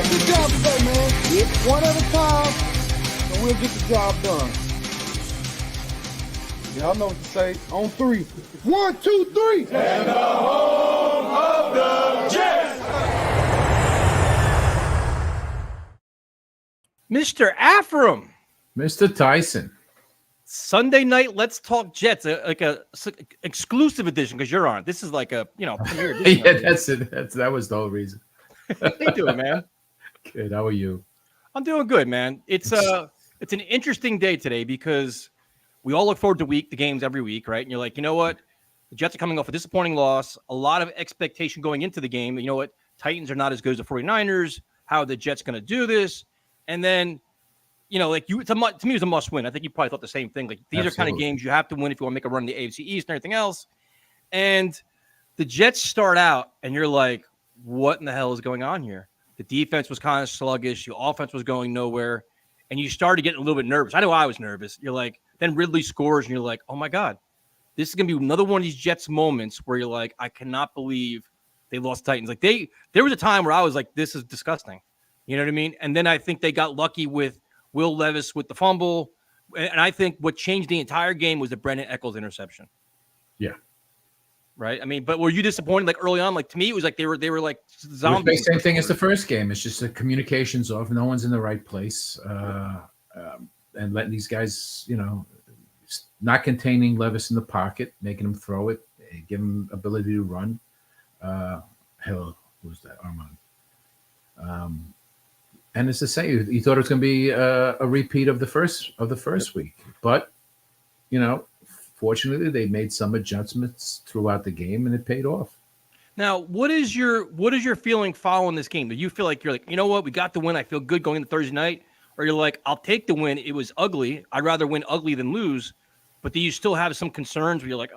Good job today, man. One at a time, and we'll get the job done. Y'all know what to say. On three. 1, 2, 3. And the home of the Jets. Mr. Afram. Mr. Tyson. Sunday night, let's talk Jets, like a exclusive edition because you're on. This is like a premiere edition. Yeah, that's it. That was the whole reason. How you doing, man? Good. How are you? I'm doing good, man. It's an interesting day today because we all look forward to the games every week, right? And you're like, you know what? The Jets are coming off a disappointing loss, a lot of expectation going into the game. You know what? Titans are not as good as the 49ers. How are the Jets going to do this? And then, to me, it's a must win. I think you probably thought the same thing. Like, these are kind of games you have to win if you want to make a run in the AFC East and everything else. And the Jets start out, and you're like, what in the hell is going on here? The defense was kind of sluggish. Your offense was going nowhere. And you started getting a little bit nervous. I know I was nervous. You're like, then Ridley scores, and you're like, oh, my God. This is going to be another one of these Jets moments where you're like, I cannot believe they lost the Titans. Like, there was a time where I was like, this is disgusting. You know what I mean? And then I think they got lucky with Will Levis with the fumble. And I think what changed the entire game was the Brendan Eccles interception. Yeah. Right. I mean, but were you disappointed? Like early on, like to me, it was like they were like zombies. Same thing as the first game. It's just the communication's off. No one's in the right place, and letting these guys, not containing Levis in the pocket, making him throw it, give him ability to run. Hell, who was that? Armand. And it's the same. You thought it was going to be a repeat of the first week, but fortunately, they made some adjustments throughout the game, and it paid off. Now, what is your feeling following this game? Do you feel like you're like, you know what, we got the win, I feel good going into Thursday night? Or you're like, I'll take the win, it was ugly, I'd rather win ugly than lose. But do you still have some concerns where you're like,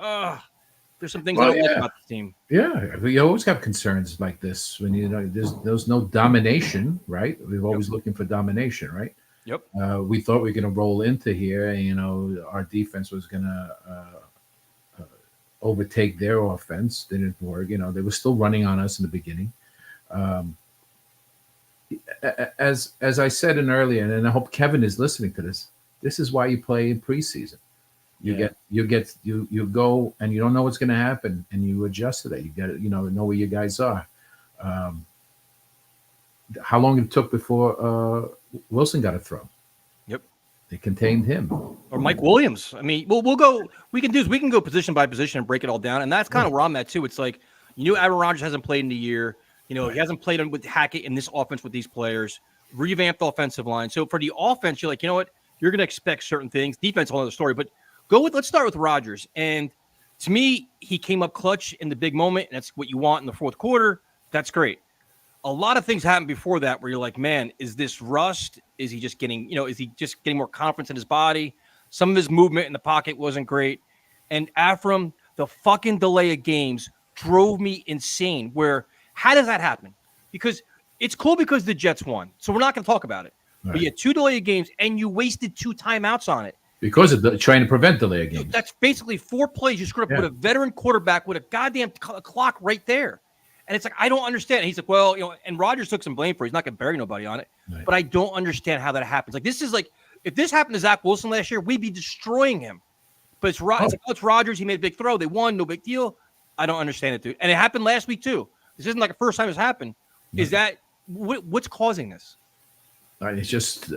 there's some things I don't like about the team? Yeah, we always have concerns like this when there's no domination, right? We're always looking for domination, right? Yep. We thought we were going to roll into here, and our defense was going to overtake their offense. They didn't work. They were still running on us in the beginning. As I said in earlier, and I hope Kevin is listening to this. This is why you play in preseason. You go and you don't know what's going to happen, and you adjust to that. You got to know where your guys are. How long it took before Wilson got a throw? Yep, they contained him. Or Mike Williams. I mean, we can go position by position and break it all down, and that's kind of where I'm at too. It's like Aaron Rodgers hasn't played in a year. He hasn't played with Hackett in this offense with these players. Revamped the offensive line. So for the offense, you're like, you know what? You're going to expect certain things. Defense, a whole other story. But let's start with Rodgers. And to me, he came up clutch in the big moment, and that's what you want in the fourth quarter. That's great. A lot of things happened before that where you're like, man, is this rust? Is he just getting, more confidence in his body? Some of his movement in the pocket wasn't great. And Afram, the fucking delay of games drove me insane. How does that happen? Because it's cool because the Jets won. So we're not going to talk about it. Right. But you had 2 delay of games, and you wasted 2 timeouts on it. Because of trying to prevent delay of games. That's basically 4 plays you screwed up with a veteran quarterback with a goddamn clock right there. And it's like, I don't understand. And he's like, well, and Rodgers took some blame for it. He's not going to bury nobody on it. Right. But I don't understand how that happens. Like, this is like, if this happened to Zach Wilson last year, we'd be destroying him. But it's Rodgers. He made a big throw. They won. No big deal. I don't understand it, dude. And it happened last week, too. This isn't like the first time it's happened. Is that what's causing this? It's just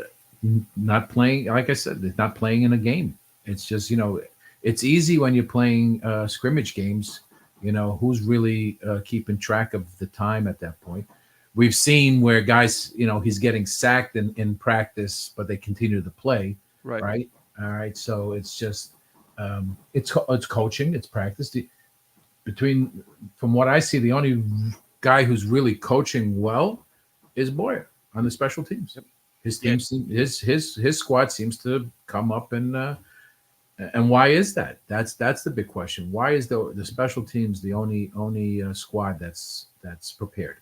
not playing. Like I said, it's not playing in a game. It's just, it's easy when you're playing scrimmage games. Who's really keeping track of the time at that point. We've seen where guys, he's getting sacked in practice, but they continue to play. Right. All right. So it's just, It's coaching, it's practice. From what I see, the only guy who's really coaching well is Boyer on the special teams. Yep. His team, his squad seems to come up and why is that? That's the big question. Why is the special teams the only squad that's prepared?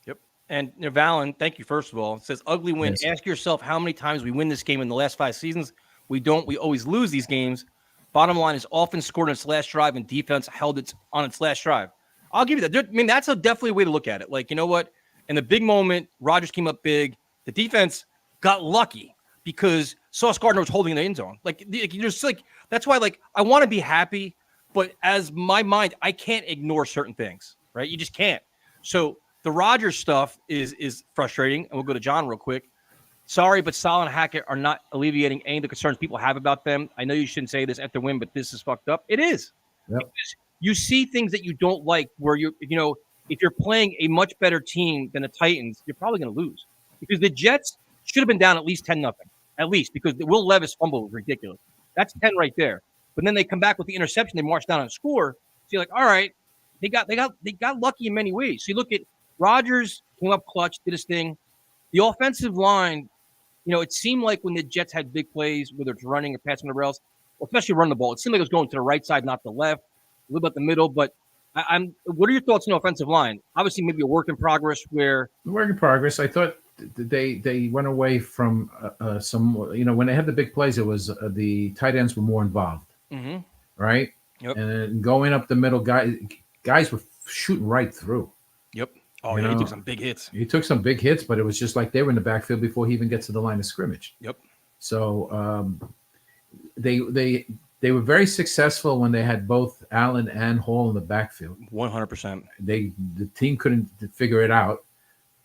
Yep. And Valen, thank you first of all. It says ugly win. Yes. Ask yourself how many times we win this game in the last 5 seasons. We don't. We always lose these games. Bottom line is often scored on its last drive and defense held it on its last drive. I'll give you that. I mean, that's definitely a way to look at it. Like, you know what? In the big moment, Rodgers came up big. The defense got lucky because Sauce Gardner was holding the end zone. That's why, like, I want to be happy, but as my mind, I can't ignore certain things, right? You just can't. So the Rodgers stuff is frustrating, and we'll go to John real quick. Sorry, but Saleh and Hackett are not alleviating any of the concerns people have about them. I know you shouldn't say this after win, but this is fucked up. It is. Yep. Because you see things that you don't like where if you're playing a much better team than the Titans, you're probably going to lose. Because the Jets should have been down at least 10-0. At least, because the Will Levis fumble was ridiculous. That's 10 right there. But then they come back with the interception. They march down and score. So you're like, all right, they got lucky in many ways. So you look at Rodgers came up clutch, did his thing. The offensive line, it seemed like when the Jets had big plays, whether it's running or passing the rails, especially running the ball, it seemed like it was going to the right side, not the left, a little bit the middle. But what are your thoughts on the offensive line? Obviously, maybe a work in progress where work in progress. I thought they went away from some. When they had the big plays, it was the tight ends were more involved, right? Yep. And going up the middle, guys were shooting right through. Yep. Oh, yeah, he took some big hits. He took some big hits, but it was just like they were in the backfield before he even gets to the line of scrimmage. Yep. So they were very successful when they had both Allen and Hall in the backfield. 100%. The team couldn't figure it out,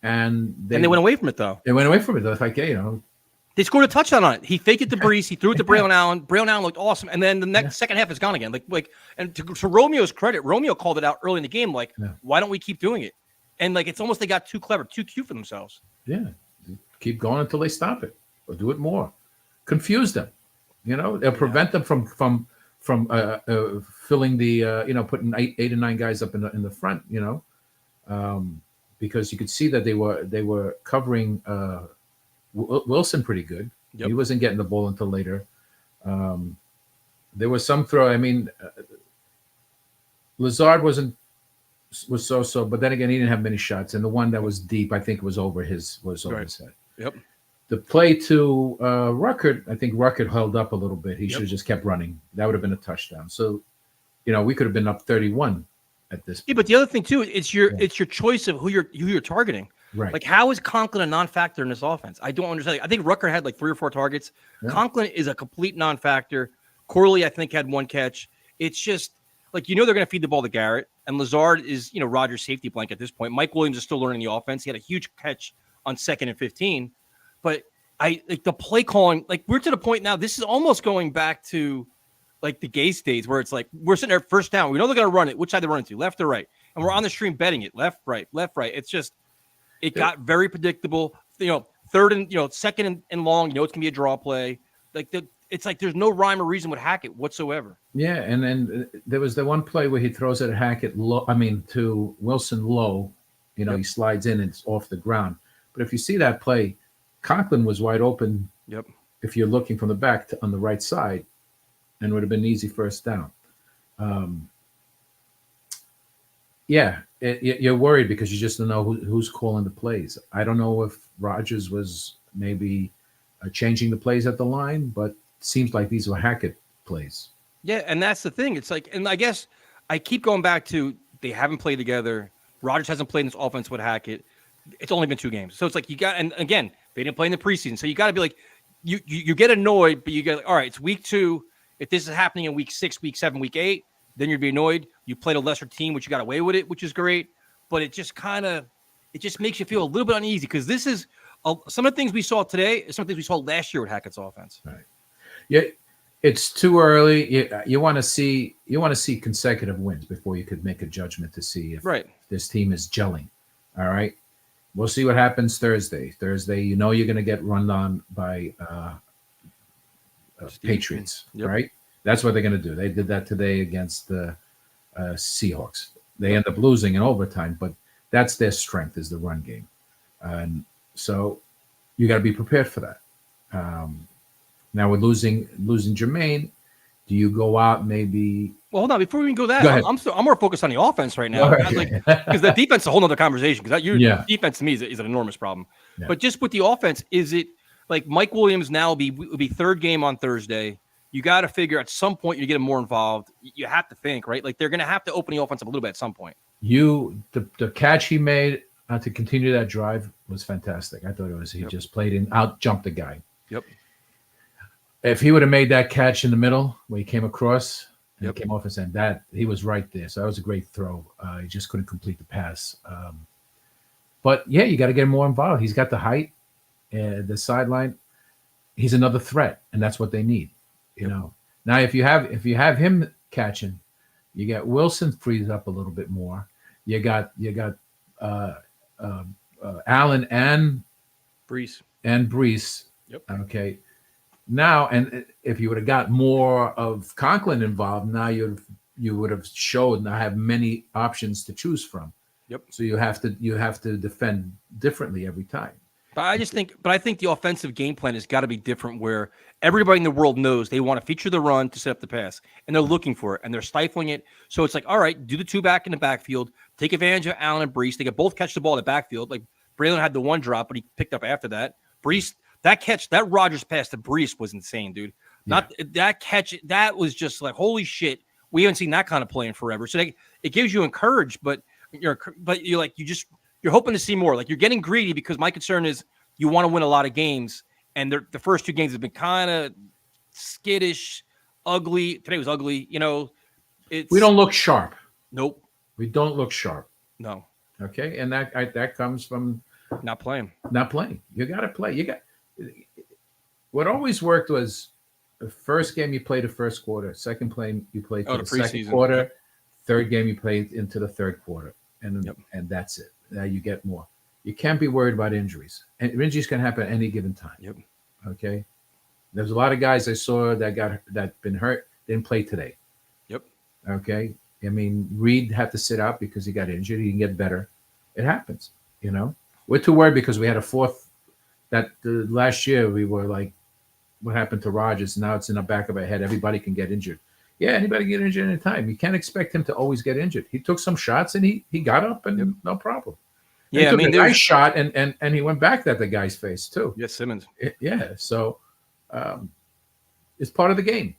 and they went away from it though. They went away from it. It's like, they scored a touchdown on it. He faked it to Brees. He threw it to Braylon Allen. Braylon Allen looked awesome, and then the second half is gone again. And to Romeo's credit, Romeo called it out early in the game. Why don't we keep doing it? And it's almost they got too clever, too cute for themselves. Yeah, keep going until they stop it, or do it more. Confuse them. They'll prevent them from filling the putting eight or nine guys up in the front. Because you could see that they were covering Wilson pretty good. Yep. He wasn't getting the ball until later. There was some throw. I mean, Lazard was so, but then again, he didn't have many shots, and the one that was deep, I think, was over his head. Yep. The play to Ruckert, I think Ruckert held up a little bit. He should have just kept running. That would have been a touchdown. So, we could have been up 31 at this point. Yeah, but the other thing too, it's your choice of who you're targeting. Right. Like, how is Conklin a non-factor in this offense? I don't understand. I think Ruckert had 3 or 4 targets. Yeah. Conklin is a complete non-factor. Corley, I think, had 1 catch. It's just they're going to feed the ball to Garrett, and Lazard is Rodgers' safety blanket at this point. Mike Williams is still learning the offense. He had a huge catch on 2nd and 15, but the play calling. We're to the point now. This is almost going back to the Gase days where it's we're sitting there first down. We know they're going to run it. Which side they're running to, left or right? And we're on the stream betting it, left, right. It's just it got very predictable. Third and second and long. It's gonna be a draw play. It's there's no rhyme or reason with Hackett whatsoever. Yeah, and then there was the one play where he throws it at Hackett low. I mean, to Wilson low. Yep. He slides in and it's off the ground. But if you see that play, Conklin was wide open. Yep. If you're looking from the back on the right side, and would have been an easy first down. You're worried because you just don't know who's calling the plays. I don't know if Rodgers was maybe changing the plays at the line, but it seems like these were Hackett plays. Yeah, and that's the thing. It's and I guess I keep going back to they haven't played together. Rodgers hasn't played in this offense with Hackett. It's only been 2 games. So it's you got, and again, they didn't play in the preseason. So you got to be you get annoyed, but you get, all right, it's week 2. If this is happening in week 6, week 7, week 8, then you'd be annoyed. You played a lesser team, which you got away with it, which is great. But it just makes you feel a little bit uneasy because this is some of the things we saw today is some of the things we saw last year with Hackett's offense. Right. Yeah, it's too early. You want to see consecutive wins before you could make a judgment to see if this team is gelling. All right. We'll see what happens Thursday. Thursday, you're going to get run on by Patriots, right? That's what they're going to do. They did that today against the Seahawks. They end up losing in overtime, but that's their strength is the run game. And so you got to be prepared for that. Now we're losing Jermaine. Do you go out maybe? Well, hold on. Before we even go that, Go ahead. I'm more focused on the offense right now. Right. Like, because the defense is a whole nother conversation. Because your Yeah. defense to me is an enormous problem. Yeah. But just with the offense, is it like Mike Williams now will be third game on Thursday? You got to figure at some point you get him more involved. You have to think, right? Like they're going to have to open the offense up a little bit at some point. The catch he made to continue that drive was fantastic. I thought it was he just played in, out jumped the guy. Yep. If he would have made that catch in the middle where he came across and Yep. came off his end, that he was right there. So that was a great throw. He just couldn't complete the pass. But yeah, you got to get him more involved. He's got the height, the sideline. He's another threat, and that's what they need. You know. Now, if you have him catching, you got Wilson frees up a little bit more. You got Allen and Brees. Yep. Okay. Now, and if you would have got more of Conklin involved, now you would have showed now have many options to choose from. Yep. So you have to defend differently every time. But I think the offensive game plan has got to be different where everybody in the world knows they want to feature the run to set up the pass, and they're looking for it, and they're stifling it. So it's like, all right, do the two back in the backfield, take advantage of Allen and Brees. They can both catch the ball in the backfield. Like Braylon had the one drop, but he picked up after that. Brees, that catch, that Rodgers pass to Brees was insane, dude. Not that catch, that was just like, holy shit. We haven't seen that kind of play in forever. So it gives you encourage, but you're like, you're hoping to see more. Like you're getting greedy because my concern is you want to win a lot of games, and the first two games have been kind of skittish, ugly. Today was ugly. You know, We don't look sharp. Nope. We don't look sharp. No. Okay, and that comes from Not playing. Not playing. You got to play. What always worked was the first game you played the first quarter, second play you played to the second quarter, third game you played into the third quarter, and that's it. Now you get more. You can't be worried about injuries, and injuries can happen at any given time. Yep. Okay. There's a lot of guys I saw that been hurt, didn't play today. Yep. Okay. I mean, Reed had to sit out because he got injured. He can get better. It happens. You know, we're too worried because we had a fourth. Last year we were like, what happened to Rodgers? Now it's in the back of our head. Everybody can get injured. Yeah, anybody can get injured anytime. You can't expect him to always get injured. He took some shots and he got up and no problem. Yeah, I mean, the nice shot and he went back at the guy's face too. Yes, Simmons. So it's part of the game.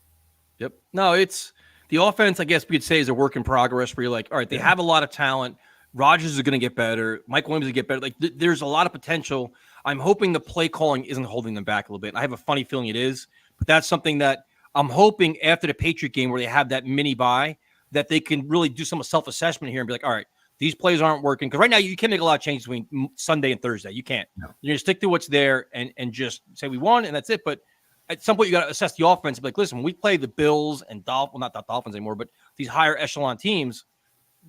Yep. No, it's the offense. I guess we could say is a work in progress. Where you're like, all right, they have a lot of talent. Rodgers is going to get better. Mike Williams is going to get better. Like there's a lot of potential. I'm hoping the play calling isn't holding them back a little bit. I have a funny feeling it is, but that's something that I'm hoping after the Patriot game where they have that mini bye that they can really do some self-assessment here and be like, all right, these plays aren't working. Because right now you can't make a lot of changes between Sunday and Thursday. You can't. No. You're going to stick to what's there and just say we won and that's it. But at some point you got to assess the offense. Be like, listen, when we play the Bills and not the Dolphins anymore, but these higher echelon teams,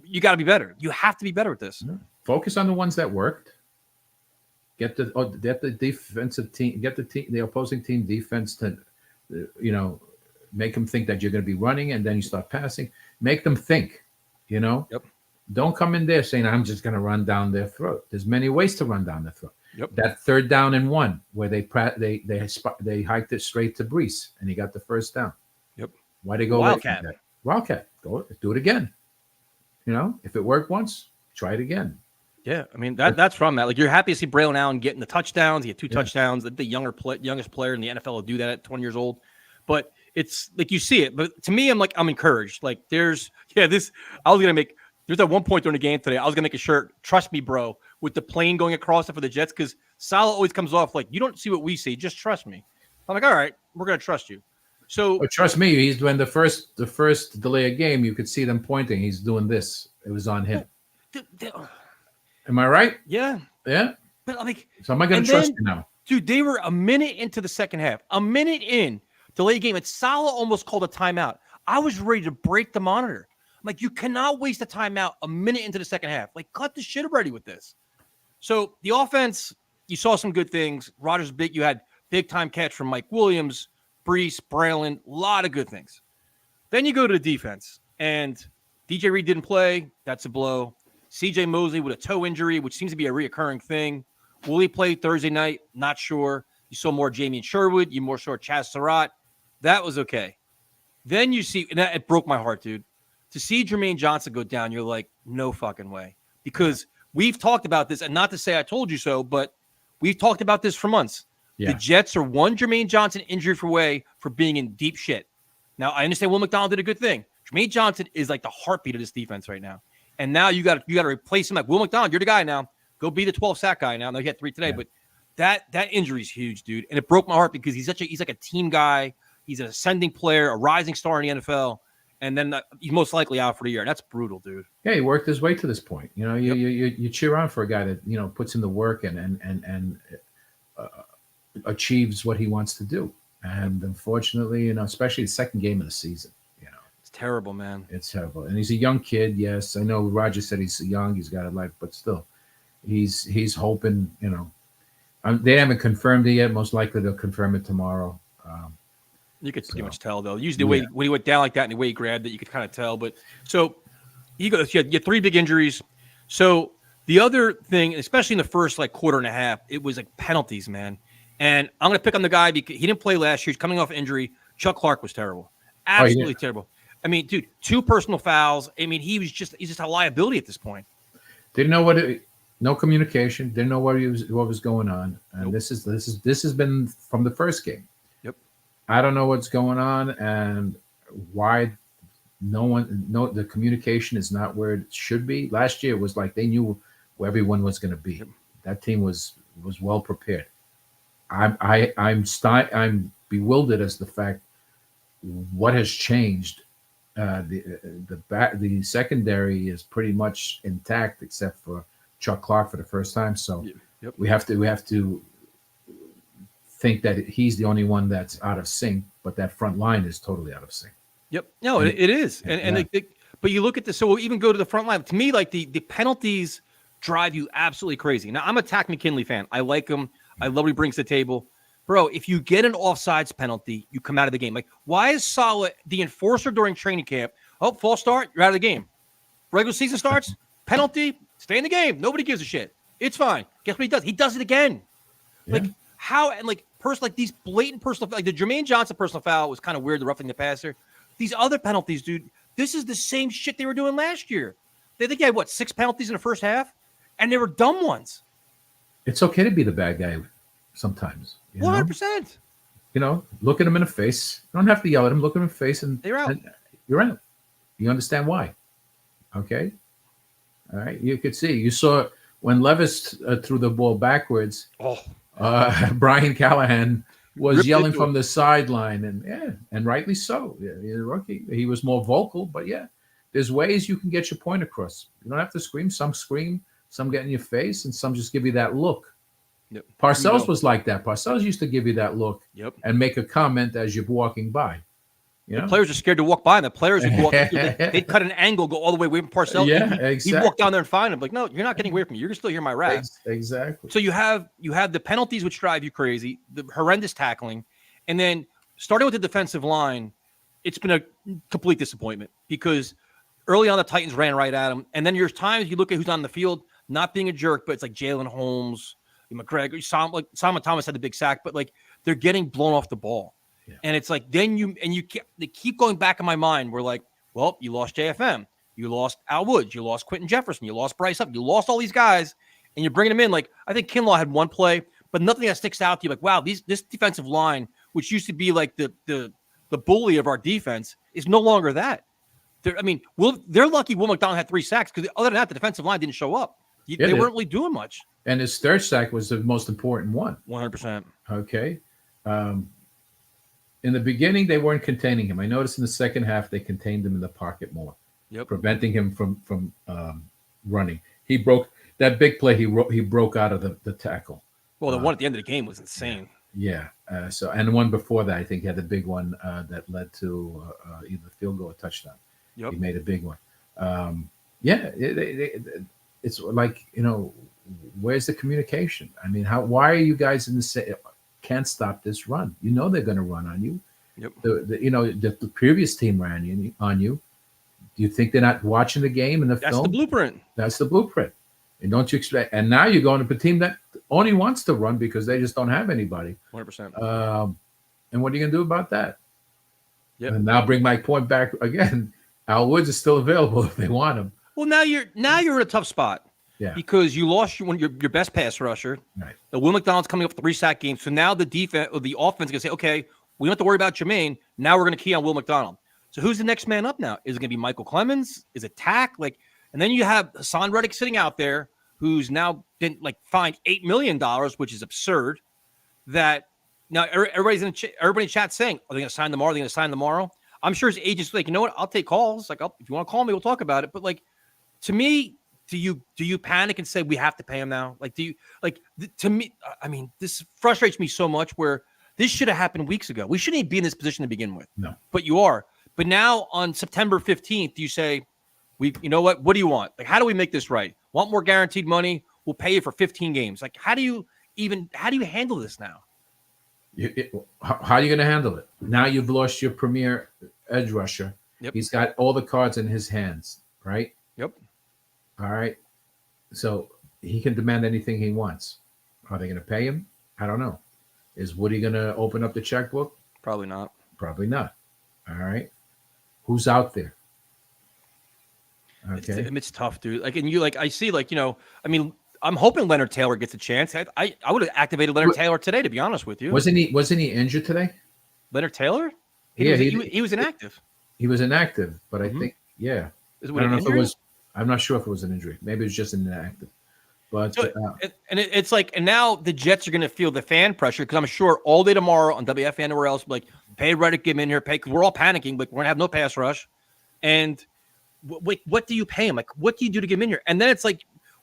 you got to be better. You have to be better at this. Focus on the ones that worked. Get the defensive team, the opposing team defense to, make them think that you're going to be running, and then you start passing. Make them think, Yep. Don't come in there saying I'm just going to run down their throat. There's many ways to run down their throat. Yep. That 3rd down and 1 where they hiked it straight to Brees and he got the first down. Yep. Why they go Wildcat? Wildcat. Go do it again. If it worked once, try it again. Yeah, I mean that's from that. Like you're happy to see Braylon Allen getting the touchdowns. He had 2 touchdowns. The youngest player in the NFL will do that at 20 years old. But it's like you see it. But to me, I'm encouraged. Like there's at one point during the game today, I was gonna make a shirt, trust me, bro, with the plane going across it for the Jets, because Salah always comes off like you don't see what we see, just trust me. I'm like, all right, we're gonna trust you. So but trust me, he's doing the first delay of game, you could see them pointing. He's doing this. It was on him. Am I right? Yeah. Yeah. But So am I going to trust you now? Dude, they were a minute into the second half. A minute in, delay game, and Salah almost called a timeout. I was ready to break the monitor. I'm like, you cannot waste a timeout a minute into the second half. Like, cut the shit already with this. So the offense, you saw some good things. Rodgers you had big time catch from Mike Williams, Brees, Braylon, a lot of good things. Then you go to the defense, and DJ Reed didn't play. That's a blow. CJ Mosley with a toe injury, which seems to be a reoccurring thing. Will he play Thursday night? Not sure. You saw more Jamie Sherwood. You more saw Chaz Surratt. That was okay. Then you see, and it broke my heart, dude. To see Jermaine Johnson go down, you're like, no fucking way. Because we've talked about this, and not to say I told you so, but we've talked about this for months. Yeah. The Jets are one Jermaine Johnson injury away for being in deep shit. Now, I understand Will McDonald did a good thing. Jermaine Johnson is like the heartbeat of this defense right now. And now you got to replace him like Will McDonald. You're the guy now. Go be the 12 sack guy now. Now he had 3 today, but that injury is huge, dude. And it broke my heart because he's like a team guy. He's an ascending player, a rising star in the NFL. And then he's most likely out for the year. That's brutal, dude. Yeah, he worked his way to this point. You know, you cheer on for a guy that, you know, puts in the work and achieves what he wants to do. And unfortunately, you know, especially the second game of the season, you know, it's terrible, man. It's terrible. And he's a young kid. Yes, I know Roger said he's young. He's got a life, but still, he's hoping. You know, they haven't confirmed it yet. Most likely they'll confirm it tomorrow. You could pretty much tell, though. Usually, the way when he went down like that and the way he grabbed it, you could kind of tell. But so you had 3 big injuries. So the other thing, especially in the first like quarter and a half, it was like penalties, man. And I'm going to pick on the guy because he didn't play last year. He's coming off injury. Chuck Clark was terrible. Absolutely terrible. I mean, dude, 2 personal fouls. I mean, he's just a liability at this point. Didn't know no communication. Didn't know what was going on. And this has been from the first game. Yep. I don't know what's going on and why the communication is not where it should be. Last year it was like they knew where everyone was going to be. Yep. That team was well prepared. I'm bewildered as the fact what has changed. The secondary is pretty much intact except for Chuck Clark for the first time. So we have to think that he's the only one that's out of sync, but that front line is totally out of sync. Yep. No, it is. But you look at this. So we'll even go to the front line. To me, like the penalties drive you absolutely crazy. Now I'm a Tack McKinley fan. I like him. I love what he brings to the table. Bro, if you get an offsides penalty, you come out of the game. Like, why is Saleh the enforcer during training camp? Oh, false start, you're out of the game. Regular season starts, penalty, stay in the game. Nobody gives a shit. It's fine. Guess what he does? He does it again. Yeah. Like, how, and like, these blatant personal, like the Jermaine Johnson personal foul was kind of weird, the roughing the passer. These other penalties, dude, this is the same shit they were doing last year. They think they had, 6 penalties in the first half? And they were dumb ones. It's okay to be the bad guy sometimes. 100%. You know, look at him in the face. You don't have to yell at him. Look at him in the face, and you're out. You're out. You understand why? Okay. All right. You could see. You saw when Levis threw the ball backwards. Oh. Brian Callahan was yelling from the sideline, and rightly so. Yeah, he's a rookie. He was more vocal, but there's ways you can get your point across. You don't have to scream. Some get in your face, and some just give you that look. Yep. Parcells was like that. Parcells used to give you that look and make a comment as you're walking by. You know? The players are scared to walk by, and the players would walk. They'd cut an angle, go all the way away from Parcells. Yeah, exactly. He'd walk down there and find him. Like, no, you're not getting away from me. You're going to still hear my rap. Exactly. So you have the penalties which drive you crazy, the horrendous tackling, and then starting with the defensive line, it's been a complete disappointment because early on the Titans ran right at him, and then there's times you look at who's on the field, not being a jerk, but it's like Jalen Holmes, McGregor, Simon Thomas had the big sack, but like they're getting blown off the ball. Yeah. And it's like then they keep going back in my mind. We're like, well, you lost JFM, you lost Al Woods, you lost Quentin Jefferson, you lost Bryce Up, you lost all these guys, and you're bringing them in. Like I think Kinlaw had 1 play, but nothing that sticks out to you. Like, wow, this defensive line, which used to be like the bully of our defense, is no longer that. They're lucky Will McDonald had 3 sacks because other than that, the defensive line didn't show up. They weren't really doing much. And his third sack was the most important one. 100%. Okay. In the beginning, they weren't containing him. I noticed in the second half, they contained him in the pocket more, preventing him from running. He broke that big play. He broke out of the tackle. Well, the one at the end of the game was insane. Yeah. And the one before that, I think, he had the big one that led to either field goal or touchdown. Yep. He made a big one. It's like, where's the communication? I mean, why are you guys in the can't stop this run? You know they're going to run on you. Yep. The previous team ran on you. Do you think they're not watching the game and the That's film? the blueprint. That's the blueprint. And don't you expect? And now you're going to a team that only wants to run because they just don't have anybody. 100%. And what are you going to do about that? Yep. And now bring my point back again. Al Woods is still available if they want him. Well, now you're in a tough spot. Yeah. Because you lost your best pass rusher. Right. The Will McDonald's coming up with 3 sack games. So now the defense or the offense is going to say, okay, we don't have to worry about Jermaine. Now we're going to key on Will McDonald. So who's the next man up now? Is it going to be Michael Clemens? Is it Tack? And then you have Hassan Reddick sitting out there who's now been fined $8 million, which is absurd. That now everybody's everybody in chat saying, are they going to sign tomorrow? Are they going to sign tomorrow? I'm sure his agent's like, you know what? I'll take calls. If you want to call me, we'll talk about it. But to me, do you panic and say we have to pay him now? To me, I mean, this frustrates me so much where this should have happened weeks ago. We shouldn't even be in this position to begin with. No. But you are. But now on September 15th, you say, you know what? What do you want? How do we make this right? Want more guaranteed money? We'll pay you for 15 games. How do you handle this now? How are you going to handle it? Now you've lost your premier edge rusher. Yep. He's got all the cards in his hands, right? Yep. All right. So he can demand anything he wants. Are they going to pay him? I don't know. Is Woody going to open up the checkbook? Probably not. Probably not. All right. Who's out there? Okay. It's tough, dude. I see, I'm hoping Leonard Taylor gets a chance. I would have activated Leonard Taylor today, to be honest with you. Wasn't he injured today? Leonard Taylor? He was inactive. He was inactive, but I think, Is it I with don't an know injury? if it was. I'm not sure if it was an injury. Maybe it was just an inactive. But And now the Jets are going to feel the fan pressure because I'm sure all day tomorrow on WFAN and where else, pay Reddick, get him in here, pay, because we're all panicking. We're going to have no pass rush. And what do you pay him? What do you do to get him in here? And then it's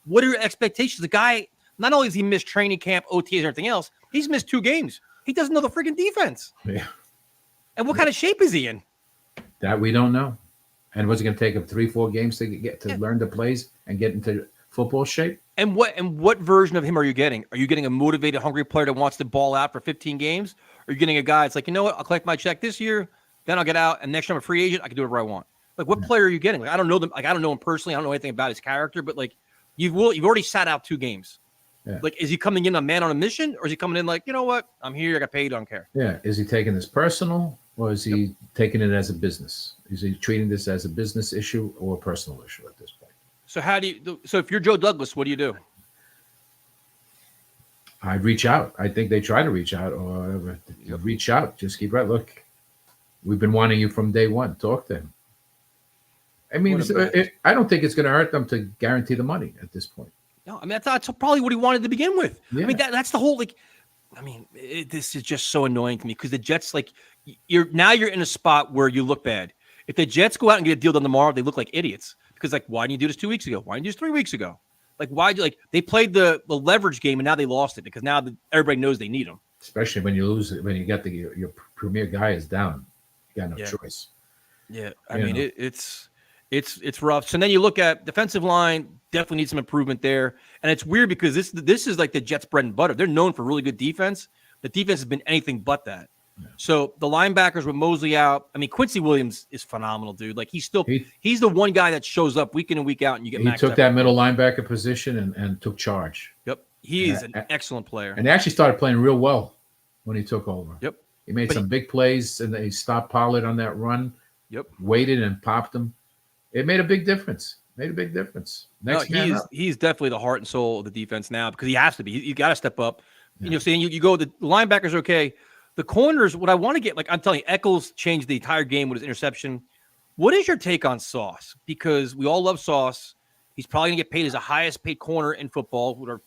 what are your expectations? The guy, not only has he missed training camp, OTAs, and everything else, he's missed 2 games. He doesn't know the freaking defense. Yeah. And what kind of shape is he in? That we don't know. And was it going to take him 3-4 games to get to learn the plays and get into football shape? And what version of him are you getting? Are you getting a motivated, hungry player that wants to ball out for 15 games? Or are you getting a guy that's you know what? I'll collect my check this year, then I'll get out, and next year I'm a free agent. I can do whatever I want. What player are you getting? I don't know them. I don't know him personally. I don't know anything about his character. But you've already sat out 2 games. Yeah. Is he coming in a man on a mission, or is he coming in you know what? I'm here. I got paid. I don't care. Yeah. Is he taking this personal, or is he taking it as a business? Is he treating this as a business issue or a personal issue at this point? So if you're Joe Douglas, what do you do? I reach out. I think they try to reach out, or reach out. Just keep right. Look, we've been wanting you from day one. Talk to him. I mean, I don't think it's going to hurt them to guarantee the money at this point. No, I mean that's probably what he wanted to begin with. Yeah. I mean that's the whole this is just so annoying to me because the Jets you're in a spot where you look bad. If the Jets go out and get a deal done tomorrow, they look like idiots because why didn't you do this 2 weeks ago? Why didn't you do this 3 weeks ago? Why they played the leverage game and now they lost it because now everybody knows they need them. Especially when you lose it, when you got your premier guy is down, you got no choice. Yeah, I mean it's rough. So then you look at defensive line, definitely need some improvement there. And it's weird because this is the Jets' bread and butter. They're known for really good defense. The defense has been anything but that. Yeah. So the linebackers with Mosley out. I mean, Quincy Williams is phenomenal, dude. He's the one guy that shows up week in and week out, and you get. He took that middle linebacker position and took charge. Yep, he is an excellent player. And they actually started playing real well when he took over. Yep, he made some big plays, and they stopped Pollard on that run. Yep, waited and popped him. It made a big difference. He's definitely the heart and soul of the defense now because he has to be. You got to step up. Yeah. Saying you go, the linebackers are okay. The corners, what I want to get, I'm telling you, Eccles changed the entire game with his interception. What is your take on Sauce? Because we all love Sauce. He's probably going to get paid as the highest paid corner in football, with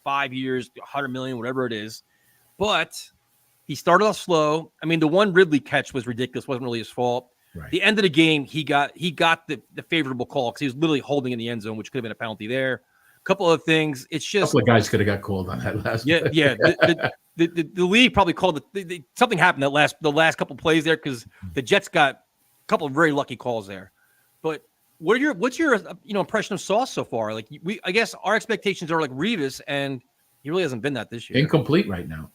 5 years, $100 million, whatever it is. But he started off slow. I mean, the one Ridley catch was ridiculous. Wasn't really his fault. Right. The end of the game, he got the favorable call because he was literally holding in the end zone, which could have been a penalty there. A couple of things. It's just a couple of guys could have got called on that last. Yeah, yeah. The league probably called something happened the last couple of plays there because the Jets got a couple of very lucky calls there. But what's your impression of Sauce so far? I guess our expectations are Revis, and he really hasn't been that this year. Incomplete right now.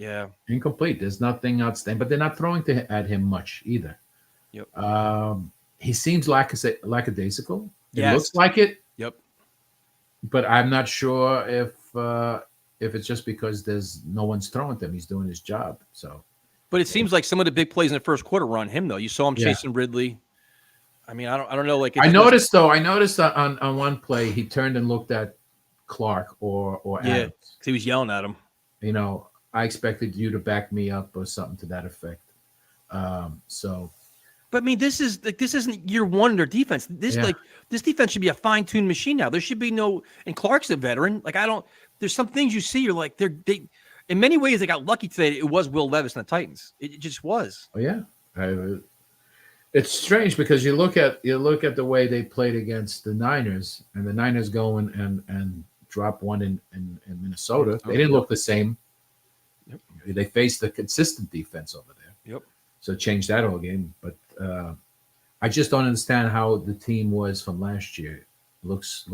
Yeah. Incomplete. There's nothing outstanding, but they're not throwing at him much either. Yep. He seems lackadaisical. It Yes. looks like it, Yep. but I'm not sure if it's just because there's no one's throwing to him. He's doing his job. So, But it seems like some of the big plays in the first quarter were on him, though. You saw him Yeah. chasing Ridley. I mean, I don't know. Like, I noticed on one play he turned and looked at Clark or Yeah, Adams. 'cause he was yelling at him. You know, I expected you to back me up or something to that effect. So But I mean, this isn't year one in their defense. This defense should be a fine-tuned machine now. There should be no. And Clark's a veteran. Like, there's some things you see. You're like, they. In many ways, they got lucky today. It was Will Levis and the Titans. It just was. oh yeah, it's strange because you look at the way they played against the Niners, and the Niners go and drop one in Minnesota. They didn't look the same. Yep. They faced a consistent defense over there. Yep. So change that whole game. But I just don't understand how the team was from last year. Looks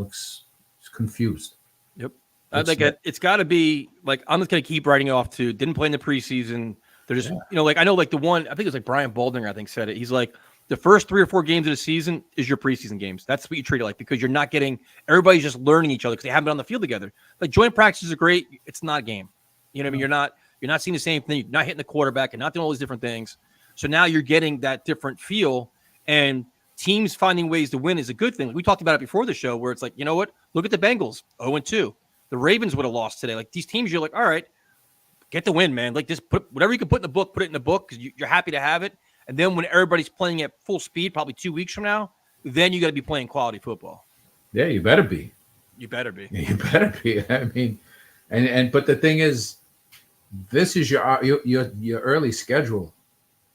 confused. Yep. It's got to be like, I'm just going to keep writing it off to didn't play in the preseason. They're just, like, I know, like the one, I think it was like Brian Baldinger, I think said it. He's like, the first 3 or 4 games of the season is your preseason games. That's what you treat it like, because you're not getting, everybody's just learning each other because they haven't been on the field together. Like, joint practices are great. It's not a game. You know what I mean? You're not seeing the same thing. You're not hitting the quarterback and not doing all these different things. So now you're getting that different feel, and teams finding ways to win is a good thing. We talked about it before the show where it's like, you know what? Look at the Bengals, 0-2. The Ravens would have lost today. Like, these teams, you're like, all right, get the win, man. Like, just put whatever you can put in the book, put it in the book because you're happy to have it. And then when everybody's playing at full speed, probably 2 weeks from now, then you got to be playing quality football. Yeah, you better be. You better be. You better be. I mean, but the thing is, this is your early schedule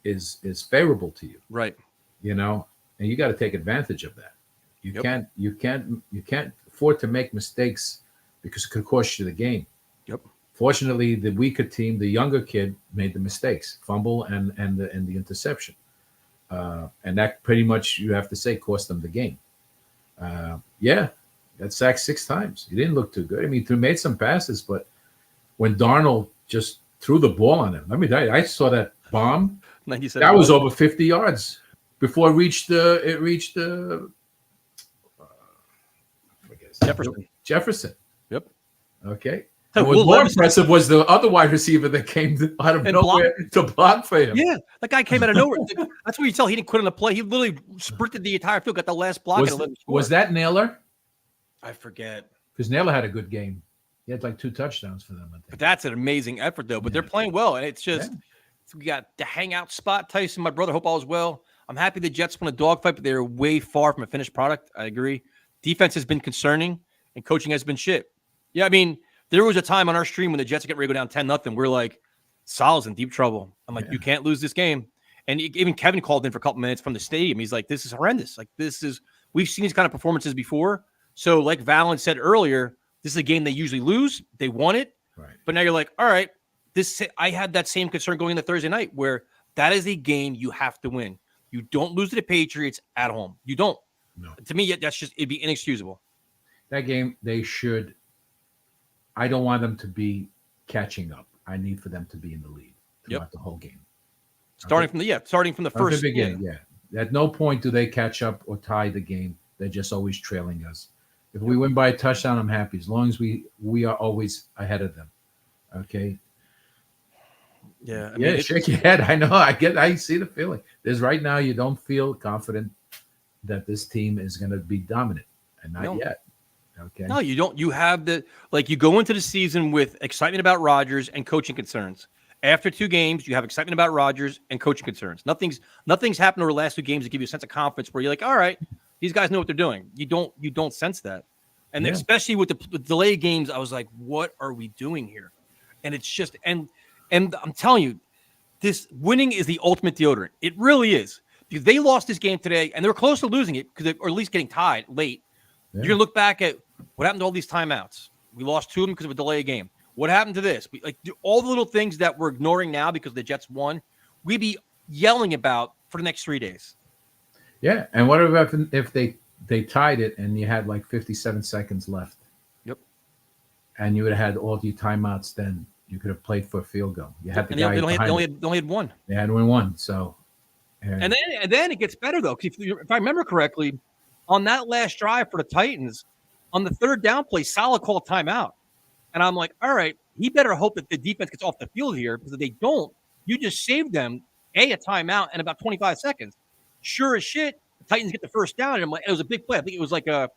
is favorable to you, Right? You know, and you got to take advantage of that. You can't afford to make mistakes because it could cost you the game. Yep. Fortunately, the weaker team, the younger kid, made the mistakes, fumble and the interception, and that pretty much, you have to say, cost them the game. Got sacked 6 times. He didn't look too good. I mean, he made some passes, but when Darnold just threw the ball on him, I saw that bomb. 97. That was over 50 yards before it reached the Jefferson. Yep. Okay. So And what's more impressive was the other wide receiver that came out of nowhere to block for him. Yeah, that guy came out of nowhere. That's where you tell he didn't quit on the play. He literally sprinted the entire field, got the last block. Was that Naylor? I forget. Because Naylor had a good game. He had like 2 touchdowns for them, I think. But that's an amazing effort, though. But they're playing well, and it's just we got the hangout spot. Tyson, my brother, hope all is well. I'm happy the Jets won a dogfight, but they're way far from a finished product. I agree. Defense has been concerning, and coaching has been shit. Yeah, I mean, there was a time on our stream when the Jets get ready to go down 10-0. We're like, Sal's in deep trouble. I'm like, you can't lose this game. And even Kevin called in for a couple minutes from the stadium. He's like, this is horrendous. Like, we've seen these kind of performances before. So, like Valen said earlier, this is a game they usually lose. They won it. Right. But now you're like, all right, I had that same concern going into Thursday night where that is a game you have to win. You don't lose to the Patriots at home. You don't. No. To me, it'd be inexcusable. That game, I don't want them to be catching up. I need for them to be in the lead throughout the whole game. Starting from the first beginning. Yeah. At no point do they catch up or tie the game. They're just always trailing us. If we win by a touchdown, I'm happy. As long as we are always ahead of them. Okay. Yeah. I mean, shake your head. I know. I see the feeling. Right now, you don't feel confident that this team is going to be dominant, and not yet. Okay. No, you don't. You have you go into the season with excitement about Rodgers and coaching concerns. After 2 games, you have excitement about Rodgers and coaching concerns. Nothing's happened over the last 2 games to give you a sense of confidence where you're like, all right, these guys know what they're doing. You don't sense that. And especially with the delayed games, I was like, what are we doing here? And it's just, and I'm telling you, this winning is the ultimate deodorant. It really is. Because they lost this game today, and they were close to losing it, or at least getting tied late. Yeah. You're going to look back at what happened to all these timeouts. We lost 2 of them because of a delayed game. What happened to this? All the little things that we're ignoring now because the Jets won, we'd be yelling about for the next 3 days. Yeah, and what about if they tied it and you had like 57 seconds left? Yep. And you would have had all your timeouts then. You could have played for a field goal. You had the And guy they behind only it. had one. They had one. So, And then it gets better though. If I remember correctly, on that last drive for the Titans, on the third down play, Salah called timeout, and I'm like, all right, he better hope that the defense gets off the field here, because if they don't, you just saved them a timeout and about 25 seconds. Sure as shit, the Titans get the first down, and I'm like, it was a big play. I think it was like a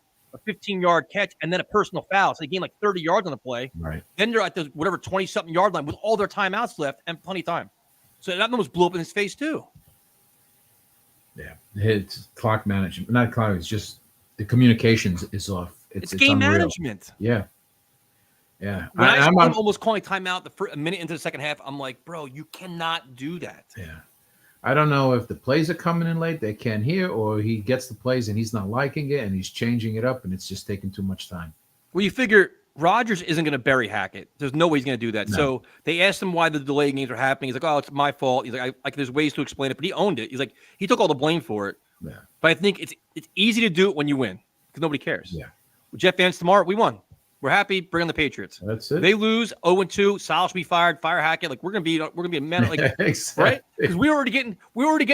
15-yard catch and then a personal foul, so they gained like 30 yards on the play. right. Then they're at the whatever 20-something yard line with all their timeouts left and plenty of time. So that almost blew up in his face too. Yeah, it's clock management. Not clock. It's just the communications is off. It's game unreal. management. Yeah, yeah. When I'm I'm almost calling timeout a minute into the second half, I'm like, bro, you cannot do that. yeah. I don't know if the plays are coming in late, they can't hear, or he gets the plays and he's not liking it and he's changing it up and it's just taking too much time. Well, you figure Rodgers isn't going to bury Hackett. There's no way he's going to do that. No. So they asked him why the delay games are happening. He's like, oh, it's my fault. He's like, there's ways to explain it, but he owned it. He's like, he took all the blame for it. Yeah. But I think it's easy to do it when you win, because nobody cares. Yeah. Jet fans, tomorrow we won. We're happy. Bring on the Patriots. That's it. They lose 0-2. Salah should be fired. Fire Hackett. Like we're gonna be a man. Like Exactly. right? Because we were already getting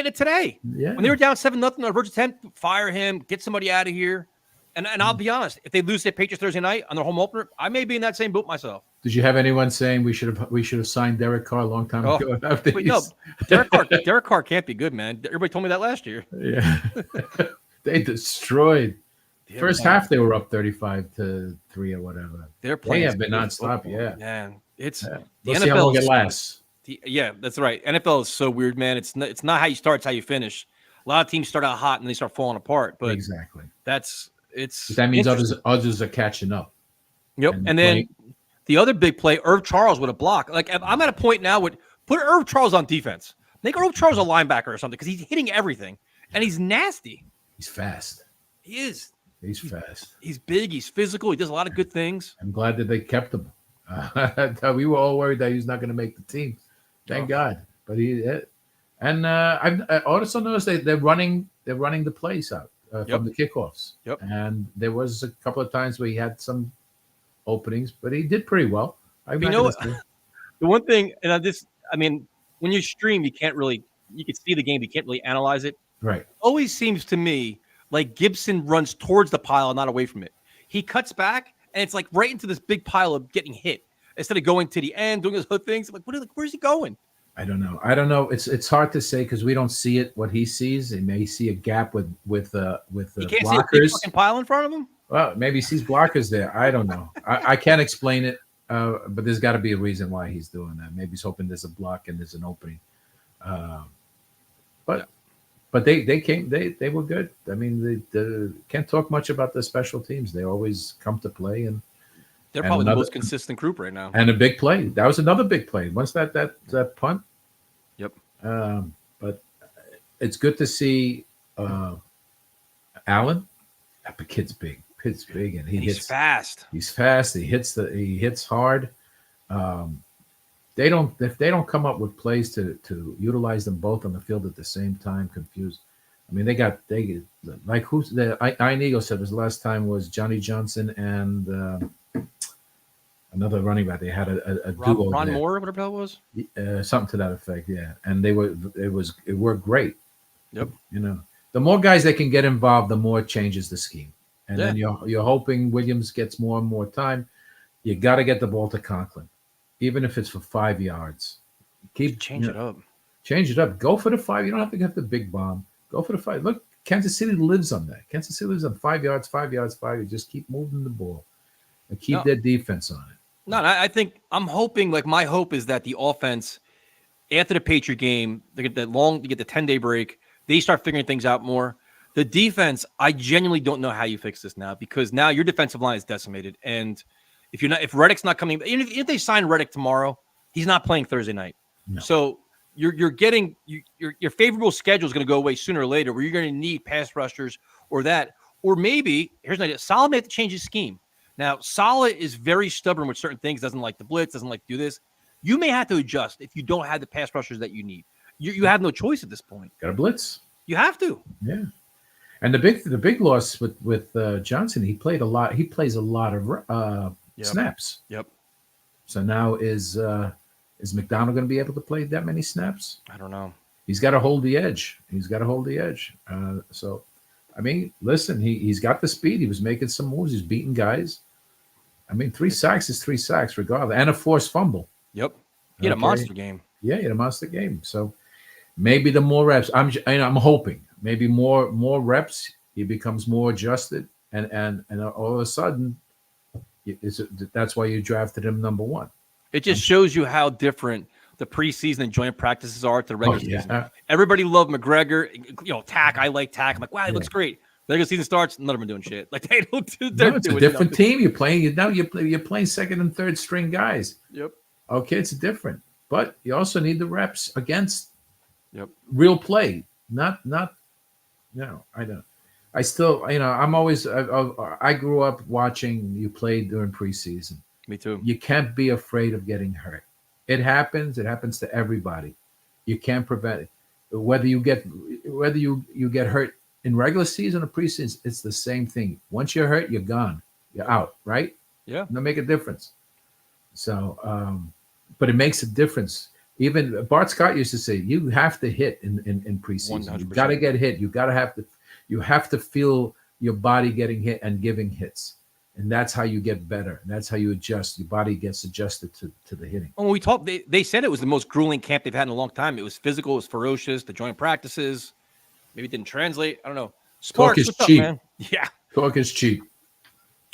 it today. Yeah. When they were down 7-0 on the verge of 10, fire him. Get somebody out of here. And I'll be honest, if they lose to the Patriots Thursday night on their home opener, I may be in that same boat myself. Did you have anyone saying we should have signed Derek Carr a long time ago? After But no, Derek Carr can't be good, man. Everybody told me that last year. Yeah. They destroyed. First half they were up 35-3 or whatever. They're playing. They have been nonstop. Yeah. Man, it's Yeah. the We'll see how NFL long is it lasts. Yeah, that's right. NFL is so weird, man. It's not how you start, it's how you finish. A lot of teams start out hot and they start falling apart. But Exactly. But That means others are catching up. Yep. And then the other big play, Irv Charles with a block. Like I'm at a point now with put Irv Charles on defense. Make Irv Charles a linebacker or something, because he's hitting everything and he's nasty. He's fast. He is. He's fast. He's big. He's physical. He does a lot of good things. I'm glad that they kept him. We were all worried that he was not going to make the team. Thank God. But he and I also noticed they're running the plays out from the kickoffs. Yep. And there was a couple of times where he had some openings, but he did pretty well. You know what? The one thing, and when you stream, you can see the game, you can't really analyze it. Right. Always seems to me like Gibson runs towards the pile, not away from it. He cuts back, and it's like right into this big pile of getting hit instead of going to the end, doing those other things. I'm like, where's he going? I don't know. It's hard to say because we don't see it. What he sees, he may see a gap with the He can't blockers. see a big fucking pile in front of him. Well, maybe he sees blockers there. I don't know. I can't explain it, but there's got to be a reason why he's doing that. Maybe he's hoping there's a block and there's an opening. But they were good. I mean, they can't talk much about the special teams. They always come to play, and they're probably the most consistent group right now. And a big play. That was another big play. Once that punt. Yep. But it's good to see Allen. The kid's big. Kid's big, and he's fast. He's fast. He hits hard. If they don't come up with plays to utilize them both on the field at the same time, confused. I mean, like who's the Iron Eagle said his last time was Johnny Johnson and another running back. They had a duo. Ron Moore, whatever that was. Something to that effect, yeah. And it worked great. Yep. You know, the more guys that can get involved, the more it changes the scheme. And then you're hoping Williams gets more and more time. You got to get the ball to Conklin, even if it's for 5 yards. Change it up. Change it up. Go for the 5. You don't have to get the big bomb. Go for the 5. Look, Kansas City lives on that. Kansas City lives on 5 yards, 5 yards, 5 yards. Just keep moving the ball and keep their defense on it. No, I think I'm hoping. Like my hope is that the offense after the Patriot game, they get the 10-day break. They start figuring things out more. The defense, I genuinely don't know how you fix this now, because now your defensive line is decimated. And if Reddick's not coming, even if they sign Reddick tomorrow, he's not playing Thursday night. No. So you're getting your favorable schedule is going to go away sooner or later, where you're going to need pass rushers or maybe here's an idea. Salah may have to change his scheme. Now, Salah is very stubborn with certain things, doesn't like the blitz, doesn't like to do this. You may have to adjust if you don't have the pass rushers that you need. You have no choice at this point. Got to blitz. You have to. Yeah. And the big loss with Johnson, he plays a lot of snaps. Yep. So now is McDonald going to be able to play that many snaps? I don't know. He's got to hold the edge. So, I mean, listen, he's got the speed. He was making some moves. He's beating guys. I mean, 3 sacks is 3 sacks regardless, and a forced fumble. Yep. He had a monster game. Yeah, he had a monster game. So maybe the more reps, I'm hoping maybe more reps, he becomes more adjusted, and all of a sudden, that's why you drafted him number 1. It just shows you how different the preseason and joint practices are to the regular season. Everybody loved McGregor. Tack. I like Tack. I'm like, wow, he looks great. The regular season starts, none of them are doing shit. Like they don't do. It's a different team. You're playing. You're playing second and third string guys. Yep. Okay, it's different, but you also need the reps against real play. Not. I don't. I still, I'm always. I grew up watching you play during preseason. Me too. You can't be afraid of getting hurt. It happens. It happens to everybody. You can't prevent it. Whether you get hurt in regular season or preseason, it's the same thing. Once you're hurt, you're gone. You're out, right? Yeah. It'll make a difference. So, but it makes a difference. Even Bart Scott used to say, you have to hit in preseason. 100%. You got to get hit. You have to feel your body getting hit and giving hits. And that's how you get better. And that's how you adjust. Your body gets adjusted to the hitting. When we talked, they said it was the most grueling camp they've had in a long time. It was physical. It was ferocious. The joint practices. Maybe it didn't translate. I don't know. Talk is cheap. Man? Yeah. Talk is cheap.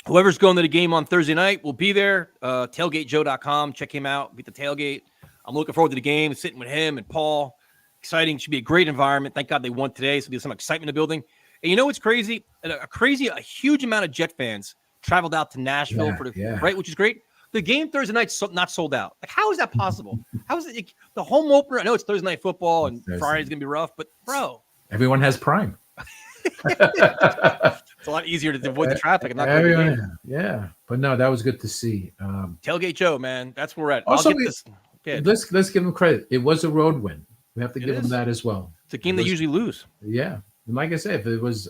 Whoever's going to the game on Thursday night will be there. TailgateJoe.com. Check him out. Beat the tailgate. I'm looking forward to the game. Sitting with him and Paul. Exciting. Should be a great environment. Thank God they won today. So there's some excitement in the building. And you know what's crazy? A huge amount of Jet fans traveled out to Nashville right, which is great. The game Thursday night's not sold out. Like, how is that possible? How is it the home opener? I know it's Thursday night football and Friday's gonna be rough, but bro, everyone has Prime. It's a lot easier to avoid the traffic. I'm not going to the game. But no, that was good to see. Tailgate Joe, man, that's where we're at. Also, let's give him credit. It was a road win. We have to give him that as well. It's a game they usually lose. Yeah, and like I said, if it was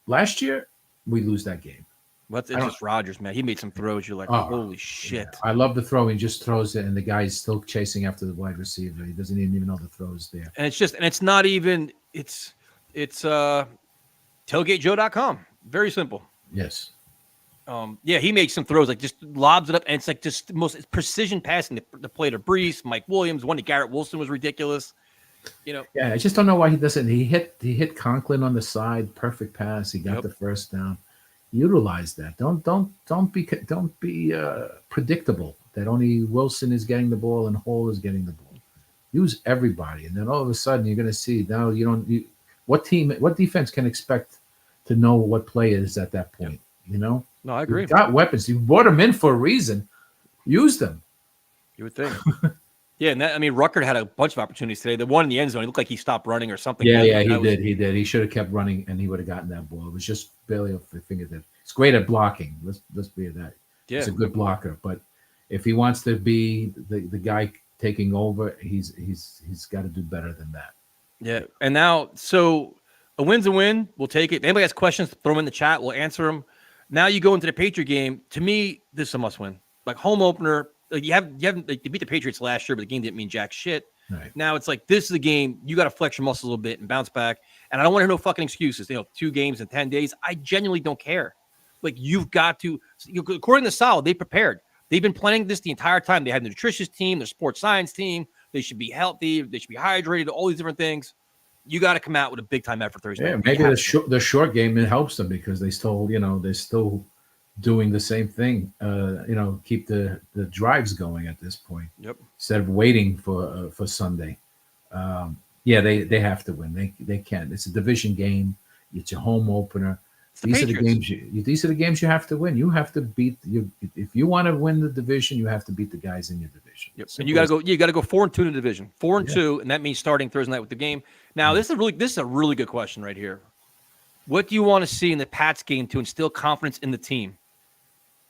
last year, we lose that game. Well, it's just Rodgers, man. He made some throws. You're like, holy shit. Yeah. I love the throw. He just throws it, and the guy's still chasing after the wide receiver. He doesn't even know the throw's there. And it's not even. It's tailgatejoe.com. Very simple. Yes. He makes some throws, like just lobs it up, and it's like just the most precision passing. The play to Brees, Mike Williams, one to Garrett Wilson was ridiculous. Yeah, I just don't know why he doesn't. He hit Conklin on the side, perfect pass. He got the first down. Utilize that. Don't be predictable that only Wilson is getting the ball and Hall is getting the ball. Use everybody, and then all of a sudden you're going to see now what defense can expect to know what play is at that point. No, I agree. You've got weapons. You brought them in for a reason. Use them. You would think. Yeah, and Ruckert had a bunch of opportunities today. The one in the end zone, he looked like he stopped running or something. Yeah, he did. He should have kept running, and he would have gotten that ball. It was just barely off the fingertip. He's great at blocking. Let's be that. Yeah. He's a good blocker. But if he wants to be the guy taking over, he's got to do better than that. Yeah, and now, so a win's a win. We'll take it. If anybody has questions, throw them in the chat. We'll answer them. Now you go into the Patriot game. To me, this is a must-win. Like home opener. Like you haven't they beat the Patriots last year, but the game didn't mean jack shit. Right. Now it's like this is a game you got to flex your muscles a little bit and bounce back. And I don't want to hear no fucking excuses. 2 games in 10 days. I genuinely don't care. Like you've got to. According to Sal, they prepared. They've been planning this the entire time. They had the nutritious team, their sports science team. They should be healthy. They should be hydrated. All these different things. You got to come out with a big time effort Thursday. Yeah, maybe the short game it helps them because they still they're still doing the same thing, keep the drives going at this point. Yep. Instead of waiting for Sunday. They have to win. They can. It's a division game. It's your home opener. These are the games you have to win. You have to beat you if you want to win the division. You have to beat the guys in your division. Yep. And you got to go 4-2 in the division. 4-2, and that means starting Thursday night with the game. Now this is a really good question right here. What do you want to see in the Pats game to instill confidence in the team?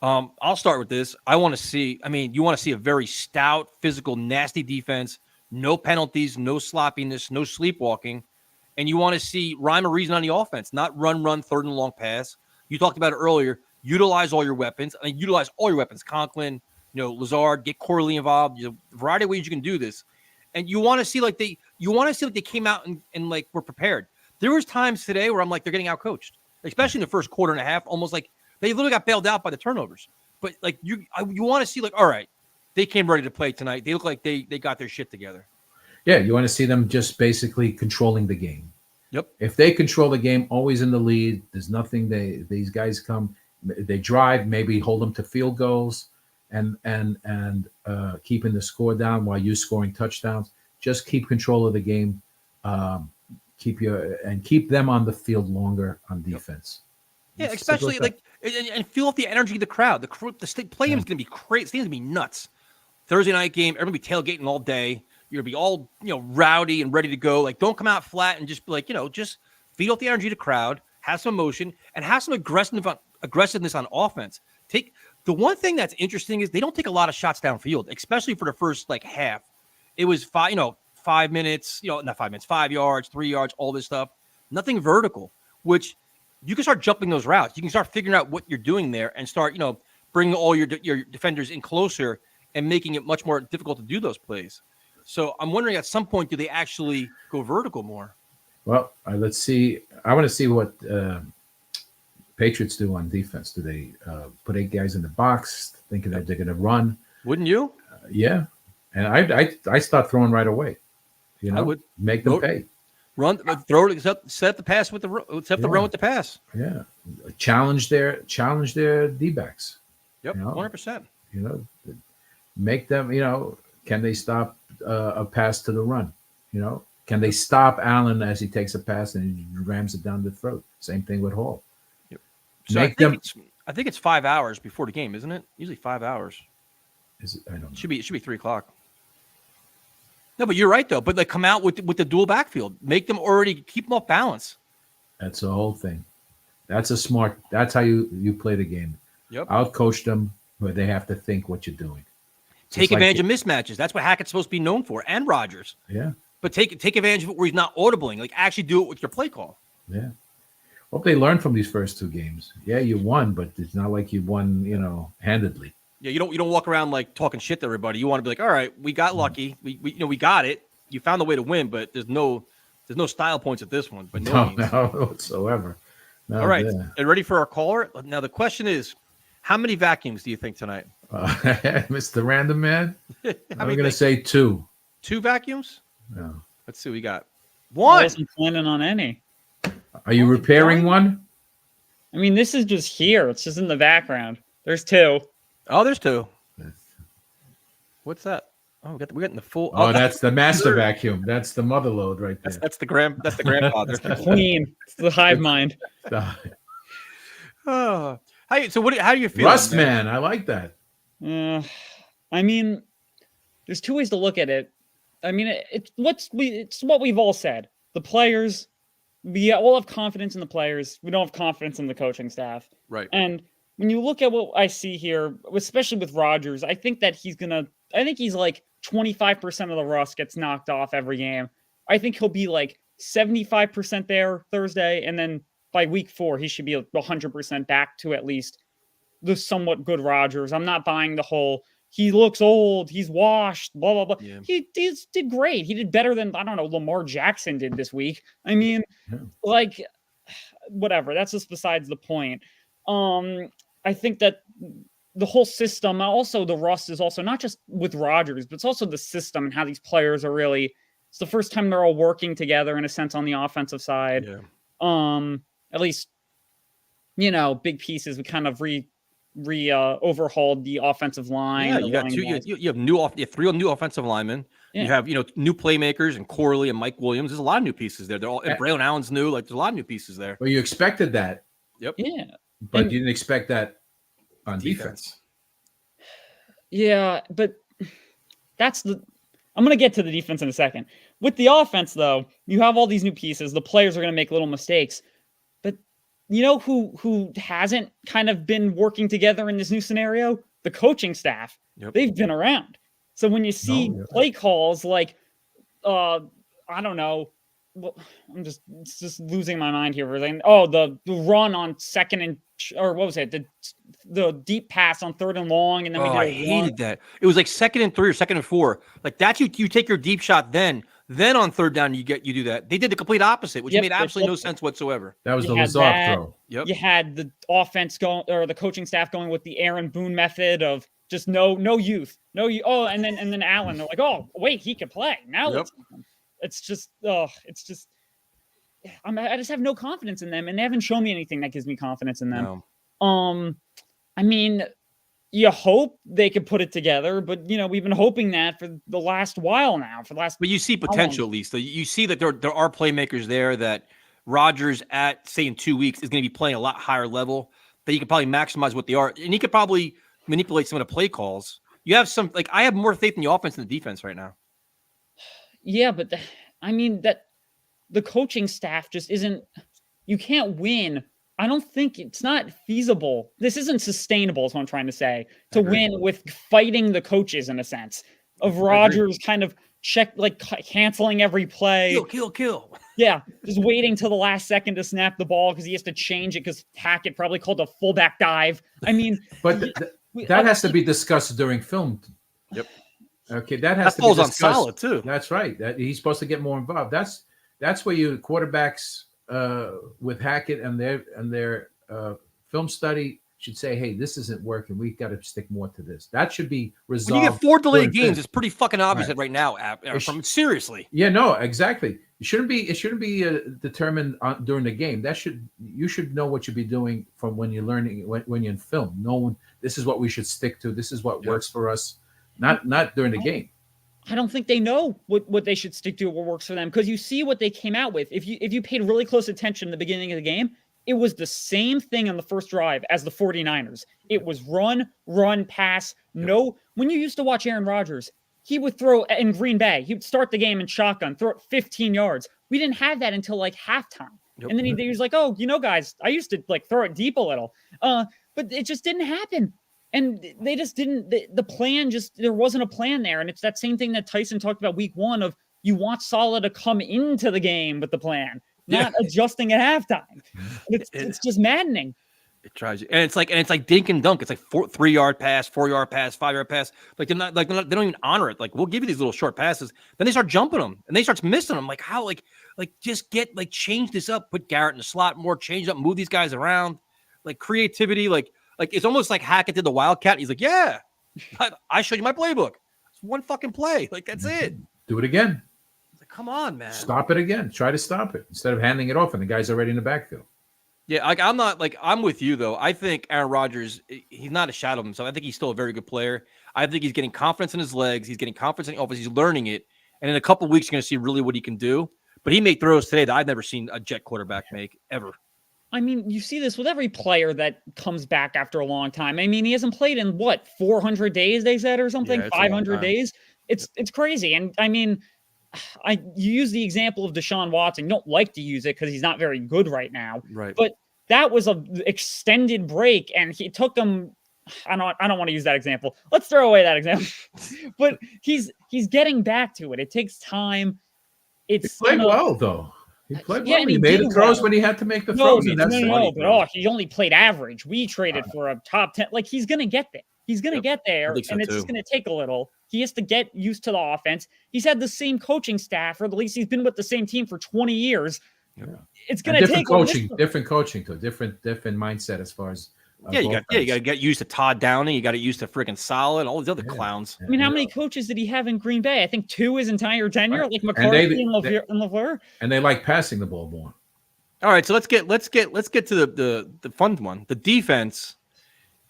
I'll start with this. You want to see a very stout, physical, nasty defense, no penalties, no sloppiness, no sleepwalking. And you want to see rhyme or reason on the offense, not run, third and long pass. You talked about it earlier. utilize all your weapons. I mean, utilize all your weapons. Conklin, Lazard, get Corley involved. A variety of ways you can do this. And you want to see like they came out and like were prepared. There was times today where I'm like, they're getting outcoached, especially in the first quarter and a half, almost like they literally got bailed out by the turnovers. But like you want to see like, all right, they came ready to play tonight. They look like they got their shit together. Yeah, you want to see them just basically controlling the game. Yep. If they control the game, always in the lead, there's nothing these guys come, they drive, maybe hold them to field goals and keeping the score down while you scoring touchdowns. Just keep control of the game. Keep them on the field longer on defense. Yeah, especially like and feel off the energy of the crowd. The state play is going to be crazy. It's going to be nuts. Thursday night game, everybody be tailgating all day. You're gonna be all rowdy and ready to go. Like, don't come out flat and just be like, just feed off the energy of the crowd, have some emotion, and have some aggressiveness on offense. The one thing that's interesting is they don't take a lot of shots downfield, especially for the first like half. It was 5 minutes, not 5 minutes, 5 yards, 3 yards, all this stuff. Nothing vertical, which you can start jumping those routes. You can start figuring out what you're doing there and start, bringing all your defenders in closer and making it much more difficult to do those plays. So I'm wondering at some point, do they actually go vertical more? Well, let's see. I want to see what Patriots do on defense. Do they put 8 guys in the box thinking that they're going to run? Wouldn't you? Yeah. And I start throwing right away. I would make them pay. Run, throw it, set the pass with the run with the pass. Yeah. Challenge their D-backs. Yep, 100%. Make them, can they stop a pass to the run? Can they stop Allen as he takes a pass and he rams it down the throat? Same thing with Hall. Yep. So I think it's 5 hours before the game, isn't it? Usually 5 hours. Is it? I don't know. It should be 3 o'clock. No, but you're right though. But like, come out with the dual backfield, make them keep them off balance. That's the whole thing. That's how you play the game. Yep. Outcoach them, but they have to think what you're doing. Take advantage of mismatches. That's what Hackett's supposed to be known for, and Rodgers. Yeah. But take advantage of it where he's not audibling. Like, actually do it with your play call. Yeah. Hope they learned from these first 2 games. Yeah, you won, but it's not like you won, handedly. Yeah, you don't walk around like talking shit to everybody. You want to be like, all right, we got lucky. We got it. You found the way to win, but there's no style points at this one. But no whatsoever. No, all right, and ready for our caller? Now the question is, how many vacuums do you think tonight? Mr. Random Man? I'm going to say 2. 2 vacuums? No. Let's see. We got 1. I wasn't planning on any. Are you repairing one? I mean, this is just here. It's just in the background. There's 2. Oh, there's 2. What's that? Oh, we got in the full. Oh, that's the master vacuum. That's the mother load right there. That's the grandfather. It's the queen. It's the hive mind. Oh. How do you feel? Rust man, I like that. I mean, there's 2 ways to look at it. I mean, it's what we've all said. The players, we all have confidence in the players. We don't have confidence in the coaching staff. Right. And when you look at what I see here, especially with Rodgers, I think he's like 25% of the rust gets knocked off every game. I think he'll be like 75% there Thursday, and then by week 4, he should be 100% back to at least the somewhat good Rodgers. I'm not buying the whole, he looks old, he's washed, blah, blah, blah. Yeah. He did great. He did better than, Lamar Jackson did this week. I mean, like, whatever. That's just besides the point. I think that the whole system, also the rust is also not just with Rodgers, but it's also the system and how these players are really, it's the first time they're all working together in a sense on the offensive side. Yeah. At least, big pieces. We kind of overhauled the offensive line. Yeah, you got 2. You have 3 new offensive linemen. Yeah. You have new playmakers and Corley and Mike Williams. There's a lot of new pieces there. They're all and Braylon Allen's new. Like, there's a lot of new pieces there. Well, you expected that. Yep. Yeah, but you didn't expect that on defense. Yeah, but I'm going to get to the defense in a second. With the offense, though, you have all these new pieces. The players are going to make little mistakes. But you know who hasn't kind of been working together in this new scenario? The coaching staff. Yep. They've been around. So when you see play calls like, well, it's just losing my mind here. Oh, the run on second and or what was it? The deep pass on 3rd and long, and then we did I a hated run. that. It was like 2nd and 3 or 2nd and 4. Like that's you take your deep shot then on 3rd down you do that. They did the complete opposite, which made absolutely no sense whatsoever. That was You the had Lazard that. throw. Yep. You had the offense going, or the coaching staff going with the Aaron Boone method of just no youth, no you. Oh, and then Allen, they're like, oh wait, he can play now. Yep. It's just I just have no confidence in them, and they haven't shown me anything that gives me confidence in them. No. I mean, you hope they could put it together, but we've been hoping that for the last while now. But you see potential at least. You see that there are playmakers there that Rodgers at say in 2 weeks is going to be playing a lot higher level that you can probably maximize what they are, and he could probably manipulate some of the play calls. You have some I have more faith in the offense than the defense right now. Yeah, but the coaching staff just isn't. You can't win. I don't think it's not feasible. This isn't sustainable, is what I'm trying to say, to win with fighting the coaches in a sense of Rodgers kind of canceling every play. Kill. Yeah, just waiting till the last second to snap the ball because he has to change it because Hackett probably called a fullback dive. I mean, but that has to be discussed during film. Yep. Okay, that has to be falls discussed. on Saleh too. That's right. That he's supposed to get more involved. That's where you quarterbacks with Hackett and their film study should say, hey, this isn't working. We've got to stick more to this. That should be resolved. When you get 4 delayed games, it's pretty fucking obvious right now. Seriously. Yeah, no, exactly. It shouldn't be determined during the game. You should know what you'd be doing from when you're learning when you're in film. This is what we should stick to. This is what works for us. Not during the game. I don't think they know what they should stick to, what works for them, because you see what they came out with. If you paid really close attention in the beginning of the game, it was the same thing on the first drive as the 49ers. It was run, pass. No, when you used to watch Aaron Rodgers, he would throw in Green Bay. He would start the game in shotgun, throw it 15 yards. We didn't have that until halftime. Yep. And then he was like, oh, guys, I used to throw it deep a little. But it just didn't happen. And they just didn't, the plan there wasn't a plan there. And it's that same thing that Tyson talked about week 1 of you want Saleh to come into the game with the plan, not adjusting at halftime. It's just maddening. It tries you. And it's like dink and dunk. It's like 3-yard pass, 4-yard pass, 5-yard pass. They don't even honor it. We'll give you these little short passes. Then they start jumping them and they start missing them. How, just change this up, put Garrett in the slot more, change up, move these guys around, creativity, it's almost like Hackett did the Wildcat. He's like, yeah, I showed you my playbook. It's one fucking play. That's it. Do it again. Come on, man. Stop it again. Try to stop it instead of handing it off and the guy's already in the backfield. Yeah, I'm with you, though. I think Aaron Rodgers, he's not a shadow of himself. I think he's still a very good player. I think he's getting confidence in his legs. He's getting confidence in the offense. He's learning it. And in a couple of weeks, you're going to see really what he can do. But he made throws today that I've never seen a Jet quarterback make, ever. I mean, you see this with every player that comes back after a long time. I mean, he hasn't played in 400 days, they said, or something, 500 days. It's crazy. And I mean, you use the example of Deshaun Watson. You don't like to use it because he's not very good right now. Right. But that was an extended break, and he took him. I don't want to use that example. Let's throw away that example. But he's getting back to it. It takes time. He played well, though. He played well. He made the throws when he had to make the throws. But he only played average. We traded for a top 10. He's going to get there. He's going to get there, and it's just going to take a little. He has to get used to the offense. He's had the same coaching staff, or at least he's been with the same team for 20 years. Yeah. It's going to take different coaching, too. Different mindset as far as you got to get used to Todd Downing. You got to get used to freaking Saleh and all these other clowns. I mean, how many coaches did he have in Green Bay? I think 2 his entire tenure, like McCarthy and LaFleur. And they like passing the ball more. All right, so let's get to the fun one. The defense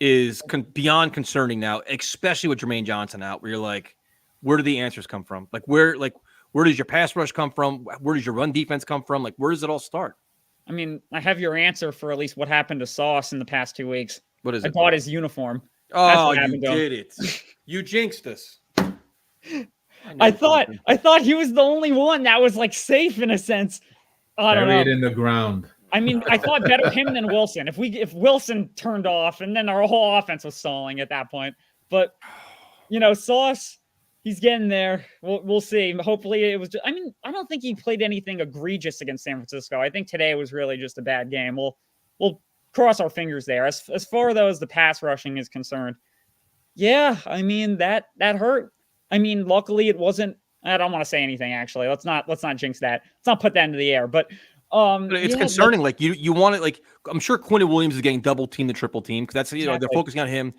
is beyond concerning now, especially with Jermaine Johnson out. Where you're like, where do the answers come from? Where does your pass rush come from? Where does your run defense come from? Where does it all start? I mean, I have your answer for at least what happened to Sauce in the past 2 weeks. What is it? I bought his uniform. Oh, you did it. You jinxed us. I thought he was the only one that was safe in a sense. I don't know. Buried in the ground. I mean, I thought better him than Wilson. If Wilson turned off, and then our whole offense was stalling at that point. But Sauce, He's getting there. We'll see. Hopefully it was just, I mean, I don't think he played anything egregious against San Francisco. I think today was really just a bad game. We'll cross our fingers there. As far though as the pass rushing is concerned, yeah, I mean that hurt. I mean, luckily it wasn't. I don't want to say anything actually. Let's not jinx that. Let's not put that into the air. But it's concerning. Like you want it. Like I'm sure Quinn Williams is getting double team, the triple team, because that's Exactly. they're focusing on him.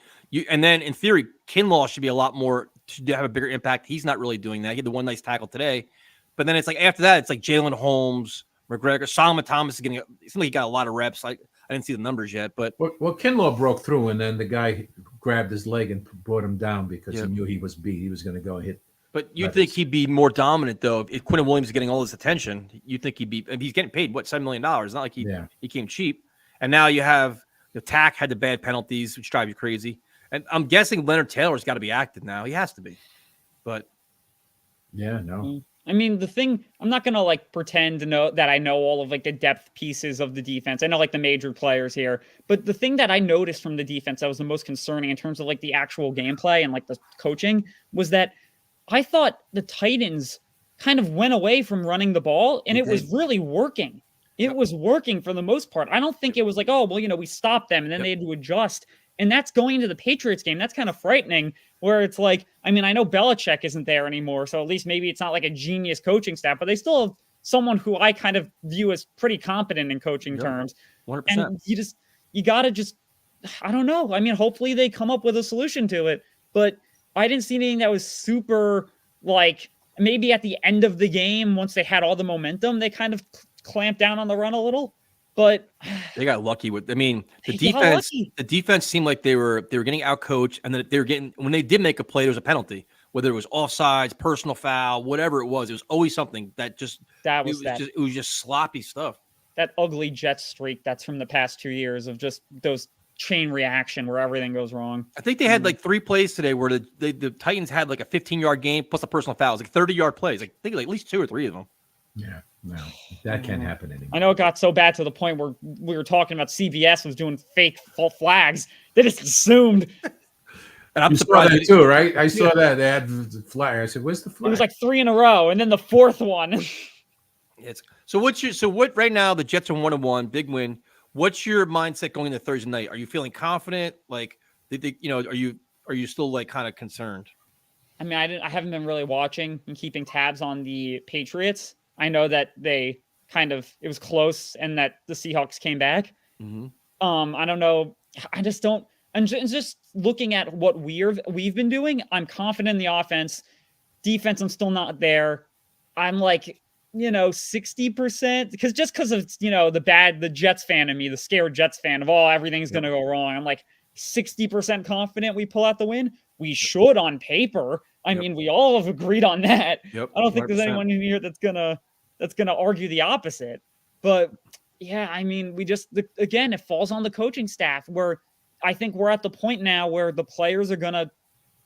And then in theory, Kinlaw should be a lot more to have a bigger impact. He's not really doing that. He had the one nice tackle today, but then it's like after that, it's like Jalen Holmes, McGregor, Solomon Thomas is getting. It seems like he got a lot of reps. I didn't see the numbers yet, but well, Kinlaw broke through, and then the guy grabbed his leg and brought him down because he knew he was beat. He was going to go and hit. But you'd think he'd be more dominant, though. If Quinn Williams is getting all this attention, you'd think he'd be. If he's getting paid, what, $7 million? It's not like he came cheap. And now you have Tack had the bad penalties, which drive you crazy. And I'm guessing Leonard Taylor's got to be active now. He has to be. But no. I mean, the thing, I'm not gonna like pretend to know that I know all of like the depth pieces of the defense. I know like the major players here, but the thing that I noticed from the defense that was the most concerning in terms of like the actual gameplay and like the coaching was that I thought the Titans kind of went away from running the ball, and it was really working. It was working for the most part. I don't think it was like, oh, well, we stopped them and then they had to adjust. And that's going into the Patriots game. That's kind of frightening, where it's like, I mean, I know Belichick isn't there anymore, so at least maybe it's not like a genius coaching staff, but they still have someone who I kind of view as pretty competent in coaching terms. 100%. And you got to just, I don't know. I mean, hopefully they come up with a solution to it, but I didn't see anything that was super, like, maybe at the end of the game, once they had all the momentum, they kind of clamped down on the run a little. But they got lucky with. I mean, the defense seemed like they were getting outcoached, and then they were getting, when they did make a play, there was a penalty, whether it was offsides, personal foul, whatever it was always something that it was just sloppy stuff. That ugly Jets streak that's from the past 2 years of just those chain reaction where everything goes wrong. I think they had like 3 plays today where the Titans had like a 15-yard game plus a personal foul. It was like 30-yard plays. Like, I think like at least 2 or 3 of them. Yeah, no, that can't happen anymore. I know it got so bad to the point where we were talking about CBS was doing fake false flags. They just assumed. And I'm surprised that too, right? I saw that they had the flag. I said, "Where's the flag?" It was like 3 in a row, and then the 4th one. What right now? The Jets are 1-1, big win. What's your mindset going into Thursday night? Are you feeling confident? Like, are you still like kind of concerned? I mean, I haven't been really watching and keeping tabs on the Patriots. I know that it was close and that the Seahawks came back. Mm-hmm. I don't know. I just don't. And just looking at what we've been doing, I'm confident in the offense. Defense, I'm still not there. I'm like, 60%, because of, the Jets fan in me, the scared Jets fan of everything's going to go wrong. I'm like 60% confident we pull out the win. We should on paper. I mean, we all have agreed on that. Yep, I don't think 100%. there's anyone in here that's gonna argue the opposite. But yeah, I mean, again, it falls on the coaching staff, where I think we're at the point now where the players are gonna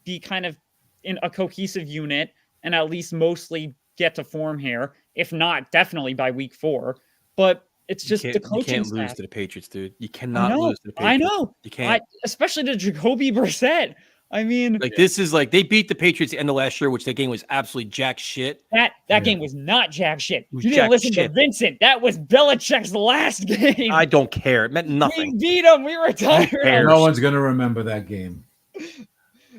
be kind of in a cohesive unit and at least mostly get to form here. If not, definitely by week 4. But it's just the coaching staff. You can't lose to the Patriots, dude. You cannot lose to the Patriots. I know. You can't. Especially to Jacoby Brissett. I mean, like, this is like they beat the Patriots at the end of last year, which that game was absolutely jack shit. That game was not jack shit. You didn't listen to Vincent. That was Belichick's last game. I don't care. It meant nothing. We beat him. We retired him. No one's gonna remember that game.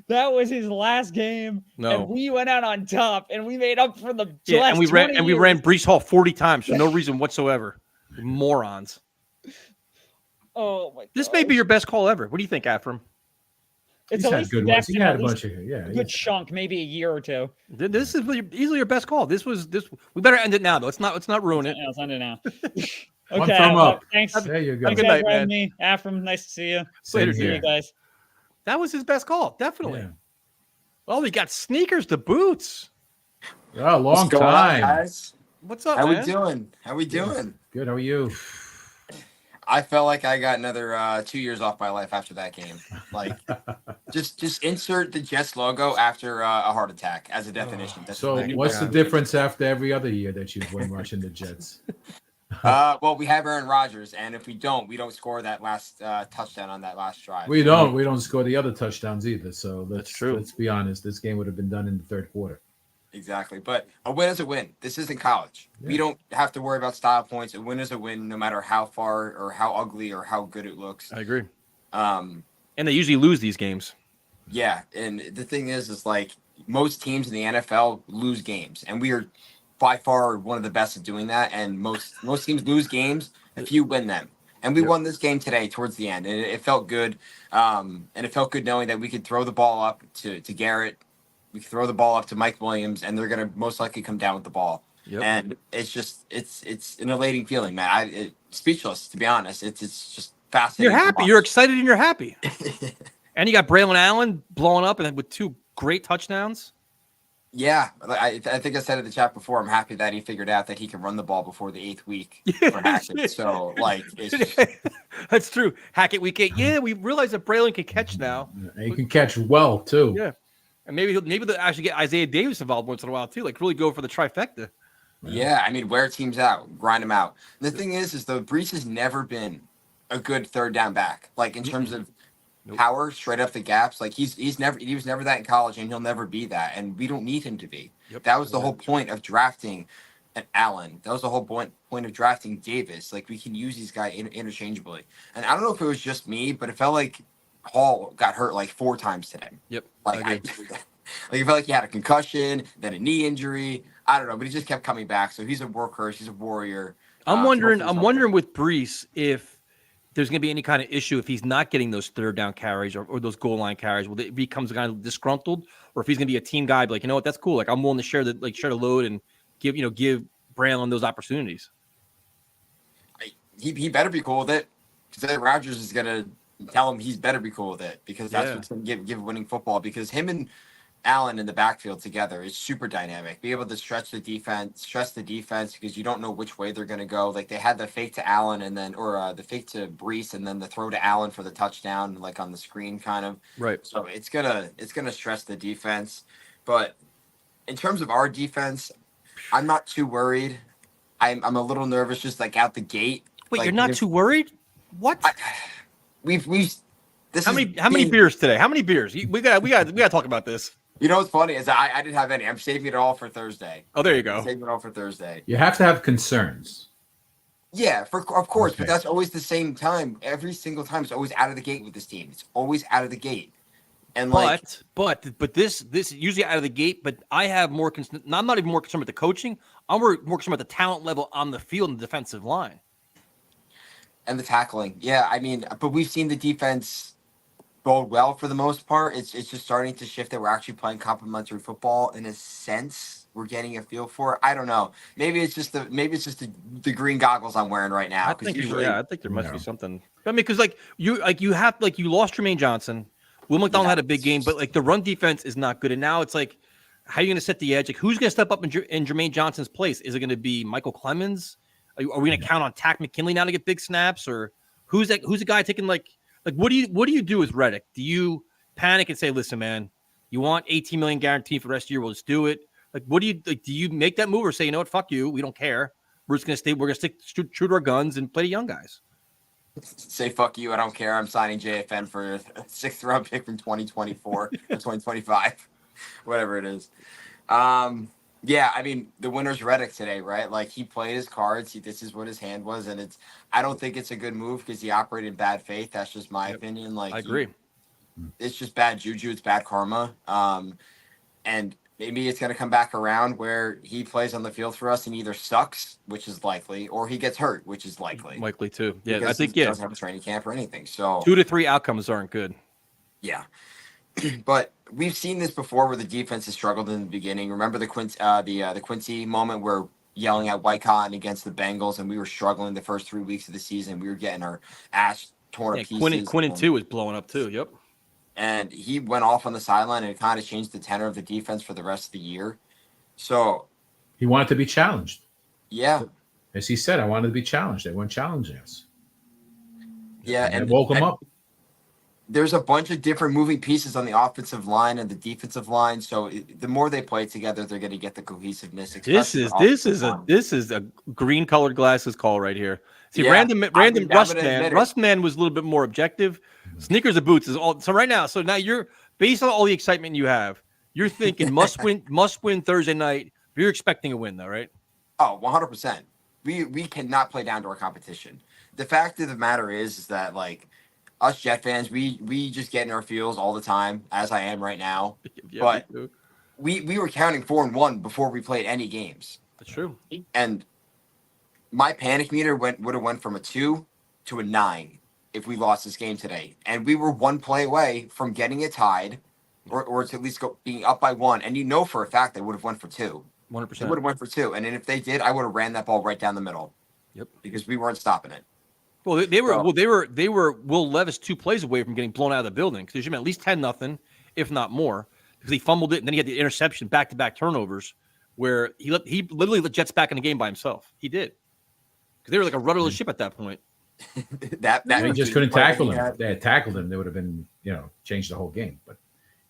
That was his last game. No. And we went out on top, and we made up for the last and we ran Breece Hall 40 times for no reason whatsoever. Morons. Oh my God. This may be your best call ever. What do you think, Afram? It's He's had good ones. He had a bunch of a good chunk, maybe a year or 2. This is easily your best call. We better end it now, though. Let's not ruin it. Let's end it now. One from up. Thanks. There you go. Thanks Good night, for having man. me. Afram, nice to see you. Later, See you guys. That was his best call, definitely. Yeah. Well, we got sneakers to boots. Oh, long What's going on, time. guys? What's up, How man? we doing? Good. How are you? I felt like I got another 2 years off my life after that game. Like, just insert the Jets logo after a heart attack as a definition. That's So, what I do. what's the difference after every other year that you've been watching the Jets? Well, we have Aaron Rodgers, and if we don't score that last touchdown on that last drive. We don't score the other touchdowns either. So That's true. Let's be honest. This game would have been done in the third quarter. Exactly. But a win is a win. This isn't college. Yeah. We don't have to worry about style points. A win is a win, no matter how far or how ugly or how good it looks. I agree. Um, And they usually lose these games. yeah. And the thing is like most teams in the NFL lose games, and we are by far one of the best at doing that. And most teams lose games if you win them. And we won this game today towards the end, and it felt good. And it felt good knowing that we could throw the ball up to Garrett. We can throw the ball up to Mike Williams, and they're going to most likely come down with the ball. Yep. And it's just it's an elating feeling, man. Speechless, to be honest. It's just fascinating. You're happy. You're excited, and you're happy. And you got Braylon Allen blowing up, and with 2 great touchdowns. Yeah, I think I said in the chat before. I'm happy that he figured out that he can run the ball before the 8th week for Hackett. So like, That's true. Hackett week 8. Yeah, we realize that Braylon can catch now. And he can catch well too. Yeah. And maybe they'll actually get Isaiah Davis involved once in a while too. Like really go for the trifecta. Yeah, I mean, wear teams out, grind them out. The thing is though, Brees has never been a good third down back. Like in terms of power, straight up the gaps. Like he was never that in college, and he'll never be that. And we don't need him to be. Yep. That was the whole point of drafting an Allen. That was the whole point of drafting Davis. Like we can use these guys interchangeably. And I don't know if it was just me, but it felt like Hall got hurt like 4 times today. Yep. Like it felt like he had a concussion, then a knee injury. I don't know, but he just kept coming back. So he's a workhorse. He's a warrior. I'm wondering with Brees if there's going to be any kind of issue if he's not getting those third down carries or those goal line carries. Will it becomes kind of disgruntled, or if he's going to be a team guy, like, you know what, that's cool. Like I'm willing to share the load and give Braylon those opportunities. He better be cool with it, because Rodgers is going to tell him he's better be cool with it, because that's what's going to give winning football. Because him and Allen in the backfield together is super dynamic. Be able to stress the defense because you don't know which way they're going to go. Like they had the fake to Allen and then, or the fake to Brees and then the throw to Allen for the touchdown, like on the screen kind of. Right. So it's gonna stress the defense. But in terms of our defense, I'm not too worried. I'm a little nervous just like out the gate. Wait, like, you're not too worried? What? We've how many beers today? How many beers? We got to talk about this. You know what's funny is I didn't have any. I'm saving it all for Thursday. Oh, there you go. I'm saving it all for Thursday. You have to have concerns. Yeah, of course, Okay. But that's always the same time. Every single time, it's always out of the gate with this team. It's always out of the gate. And but this usually out of the gate. But I have more. I'm not even more concerned with the coaching. I'm more concerned with the talent level on the field and the defensive line. And the tackling. Yeah, I mean, but we've seen the defense bode well for the most part. It's just starting to shift that we're actually playing complementary football in a sense. We're getting a feel for it. I don't know. Maybe it's just the green goggles I'm wearing right now. I think there must be something. I mean, because you lost Jermaine Johnson. Will McDonald had a big game, but like the run defense is not good. And now it's like, how are you going to set the edge? Like, who's going to step up in Jermaine Johnson's place? Is it going to be Michael Clemens? Are we going to count on Tack McKinley now to get big snaps, or who's the guy taking like what do you do with Reddick? Do you panic and say, listen, man, you want 18 million guaranteed for the rest of the year? We'll just do it. Like, what do you like? Do you make that move or say, you know what, fuck you, we don't care. We're just going to stay. We're going to stick true to our guns and play the young guys. Say fuck you, I don't care. I'm signing JFN for a 6th round pick from 2024 or 2025, whatever it is. Yeah, I mean, the winner's Reddick today, right? Like he played his cards. This is what his hand was, and I don't think it's a good move because he operated in bad faith. That's just my opinion. Like I agree. It's just bad juju. It's bad karma. And maybe it's going to come back around where he plays on the field for us and either sucks, which is likely, or he gets hurt, which is likely. Likely too. Yeah, because I think he doesn't have a training camp or anything. So 2 to 3 outcomes aren't good. Yeah. But we've seen this before where the defense has struggled in the beginning. Remember the Quincy moment where yelling at White Cotton against the Bengals, and we were struggling the first 3 weeks of the season. We were getting our ass torn to pieces. Quinn and 2 was blowing up too. Yep. And he went off on the sideline, and it kind of changed the tenor of the defense for the rest of the year. So he wanted to be challenged. Yeah. As he said, I wanted to be challenged. They weren't challenging us. Yeah, and woke him up. there's a bunch of different moving pieces on the offensive line and the defensive line. So the more they play together, they're going to get the cohesiveness. This is a green colored glasses call right here. See, random Rust Man was a little bit more objective. Sneakers and boots is all. So right now, now you're based on all the excitement you have. You're thinking must win Thursday night. You're expecting a win though, right? Oh, 100%. We cannot play down to our competition. The fact of the matter is that like us Jet fans, we just get in our feels all the time, as I am right now. Yeah, but we were counting 4-1 before we played any games. That's true. And my panic meter would have went from a 2 to a 9 if we lost this game today. And we were one play away from getting it tied, or to at least being up by 1. And you know for a fact they would have went for 2. 100%. They would have went for 2. And then if they did, I would have ran that ball right down the middle. Yep. Because we weren't stopping it. Well, they were Will Levis 2 plays away from getting blown out of the building because they should have been at least 10-0, if not more, because he fumbled it and then he had the interception, back-to-back turnovers, where he literally let Jets back in the game by himself. He did because they were like a rudderless ship at that point. He just couldn't tackle him. They had tackled him, they would have been changed the whole game. But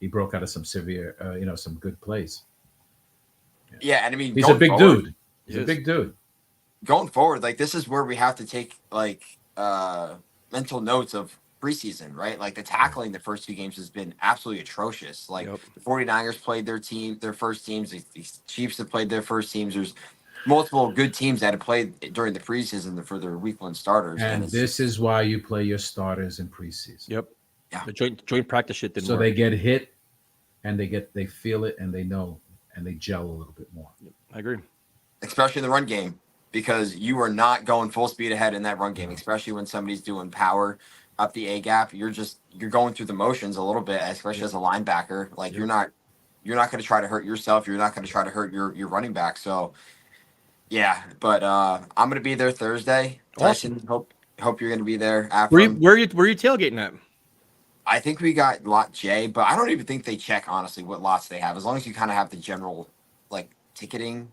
he broke out of some severe, some good plays. Yeah, and I mean, he's a big dude. He's a big dude. Going forward, like this is where we have to take like mental notes of preseason, right? Like the tackling the first 2 games has been absolutely atrocious. Like the 49ers played their first teams. The Chiefs have played their first teams. There's multiple good teams that have played during the preseason for their week 1 starters. And this is why you play your starters in preseason. Yep. Yeah. The joint practice shit didn't work. So they get hit and they feel it and they know and they gel a little bit more. Yep. I agree. Especially in the run game. Because you are not going full speed ahead in that run game, especially when somebody's doing power up the A gap. You're going through the motions a little bit, especially as a linebacker. Like you're not going to try to hurt yourself. You're not going to try to hurt your running back. So yeah, but I'm going to be there Thursday. Awesome. Tyson, hope you're going to be there. Where are you tailgating at? I think we got lot J, but I don't even think they check honestly what lots they have. As long as you kind of have the general like ticketing.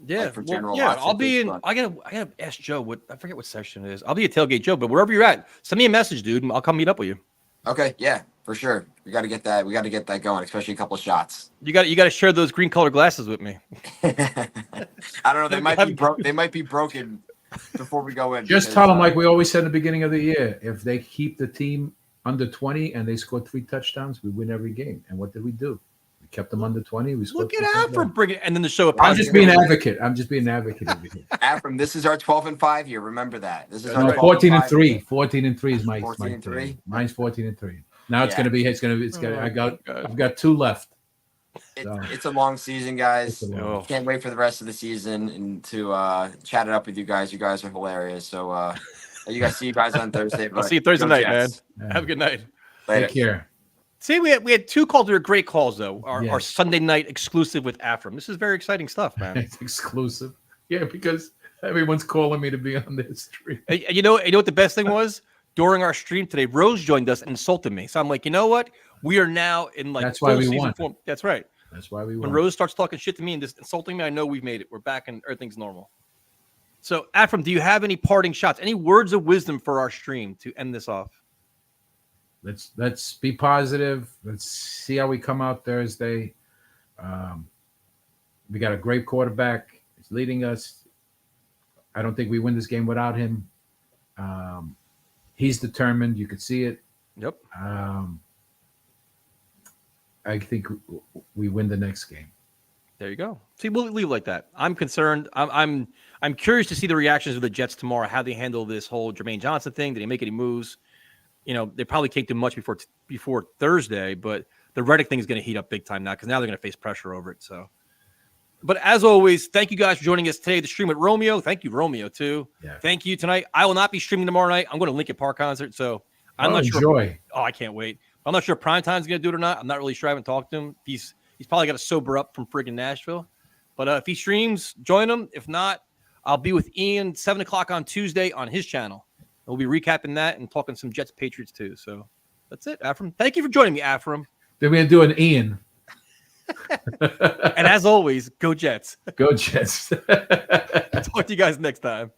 Yeah, like for general I'll be in. I gotta ask Joe I forget what section it is. I'll be at Tailgate Joe, but wherever you're at, send me a message, dude, and I'll come meet up with you. Okay, yeah, for sure. We got to get that. We got to get that going, especially a couple of shots. You got to share those green colored glasses with me. I don't know. They might be They might be broken before we go in. Just tell them like we always said in the beginning of the year: if they keep the team under 20 and they score 3 touchdowns, we win every game. And what did we do? Kept them under 20. We look at Afram bringing, and then the show. I'm just being an advocate. I'm just being an advocate over here. Afram, this is our 12-5 year. Remember that. This is our 14-3. 14-3 is my 14-3. Mine's 14-3 Now it's gonna be. I've got 2 left. It's a long season, guys. Can't wait for the rest of the season and to chat it up with you guys. You guys are hilarious. So see you guys on Thursday. I'll see you Thursday night, man. Have a good night. Later. Take care. See, we had 2 calls that are great calls, though. Our Sunday night exclusive with Afram. This is very exciting stuff, man. It's exclusive. Yeah, because everyone's calling me to be on this stream. You know what the best thing was? During our stream today, Rose joined us and insulted me. So I'm like, you know what? We are now in like that's why we won. Form. That's right. That's why we won. When Rose starts talking shit to me and just insulting me, I know we've made it. We're back and everything's normal. So, Afram, do you have any parting shots? Any words of wisdom for our stream to end this off? Let's be positive. Let's see how we come out Thursday. We got a great quarterback. He's leading us. I don't think we win this game without him. He's determined. You could see it. Yep. I think we win the next game. There you go. See, we'll leave it like that. I'm concerned. I'm curious to see the reactions of the Jets tomorrow, how they handle this whole Jermaine Johnson thing. Did he make any moves? They probably can't do much before Thursday, but the Reddick thing is going to heat up big time now because now they're going to face pressure over it. So, but as always, thank you guys for joining us today. The stream with Romeo. Thank you, Romeo, too. Yeah. Thank you tonight. I will not be streaming tomorrow night. I'm going to Linkin Park concert, so I'm not sure. Enjoy. I can't wait. I'm not sure if Primetime's going to do it or not. I'm not really sure. I haven't talked to him. He's probably got to sober up from friggin' Nashville. But if he streams, join him. If not, I'll be with Ian 7 o'clock on Tuesday on his channel. We'll be recapping that and talking some Jets Patriots too. So that's it, Afram. Thank you for joining me, Afram. Then we're going to do an Ian. And as always, go Jets. Go Jets. Talk to you guys next time.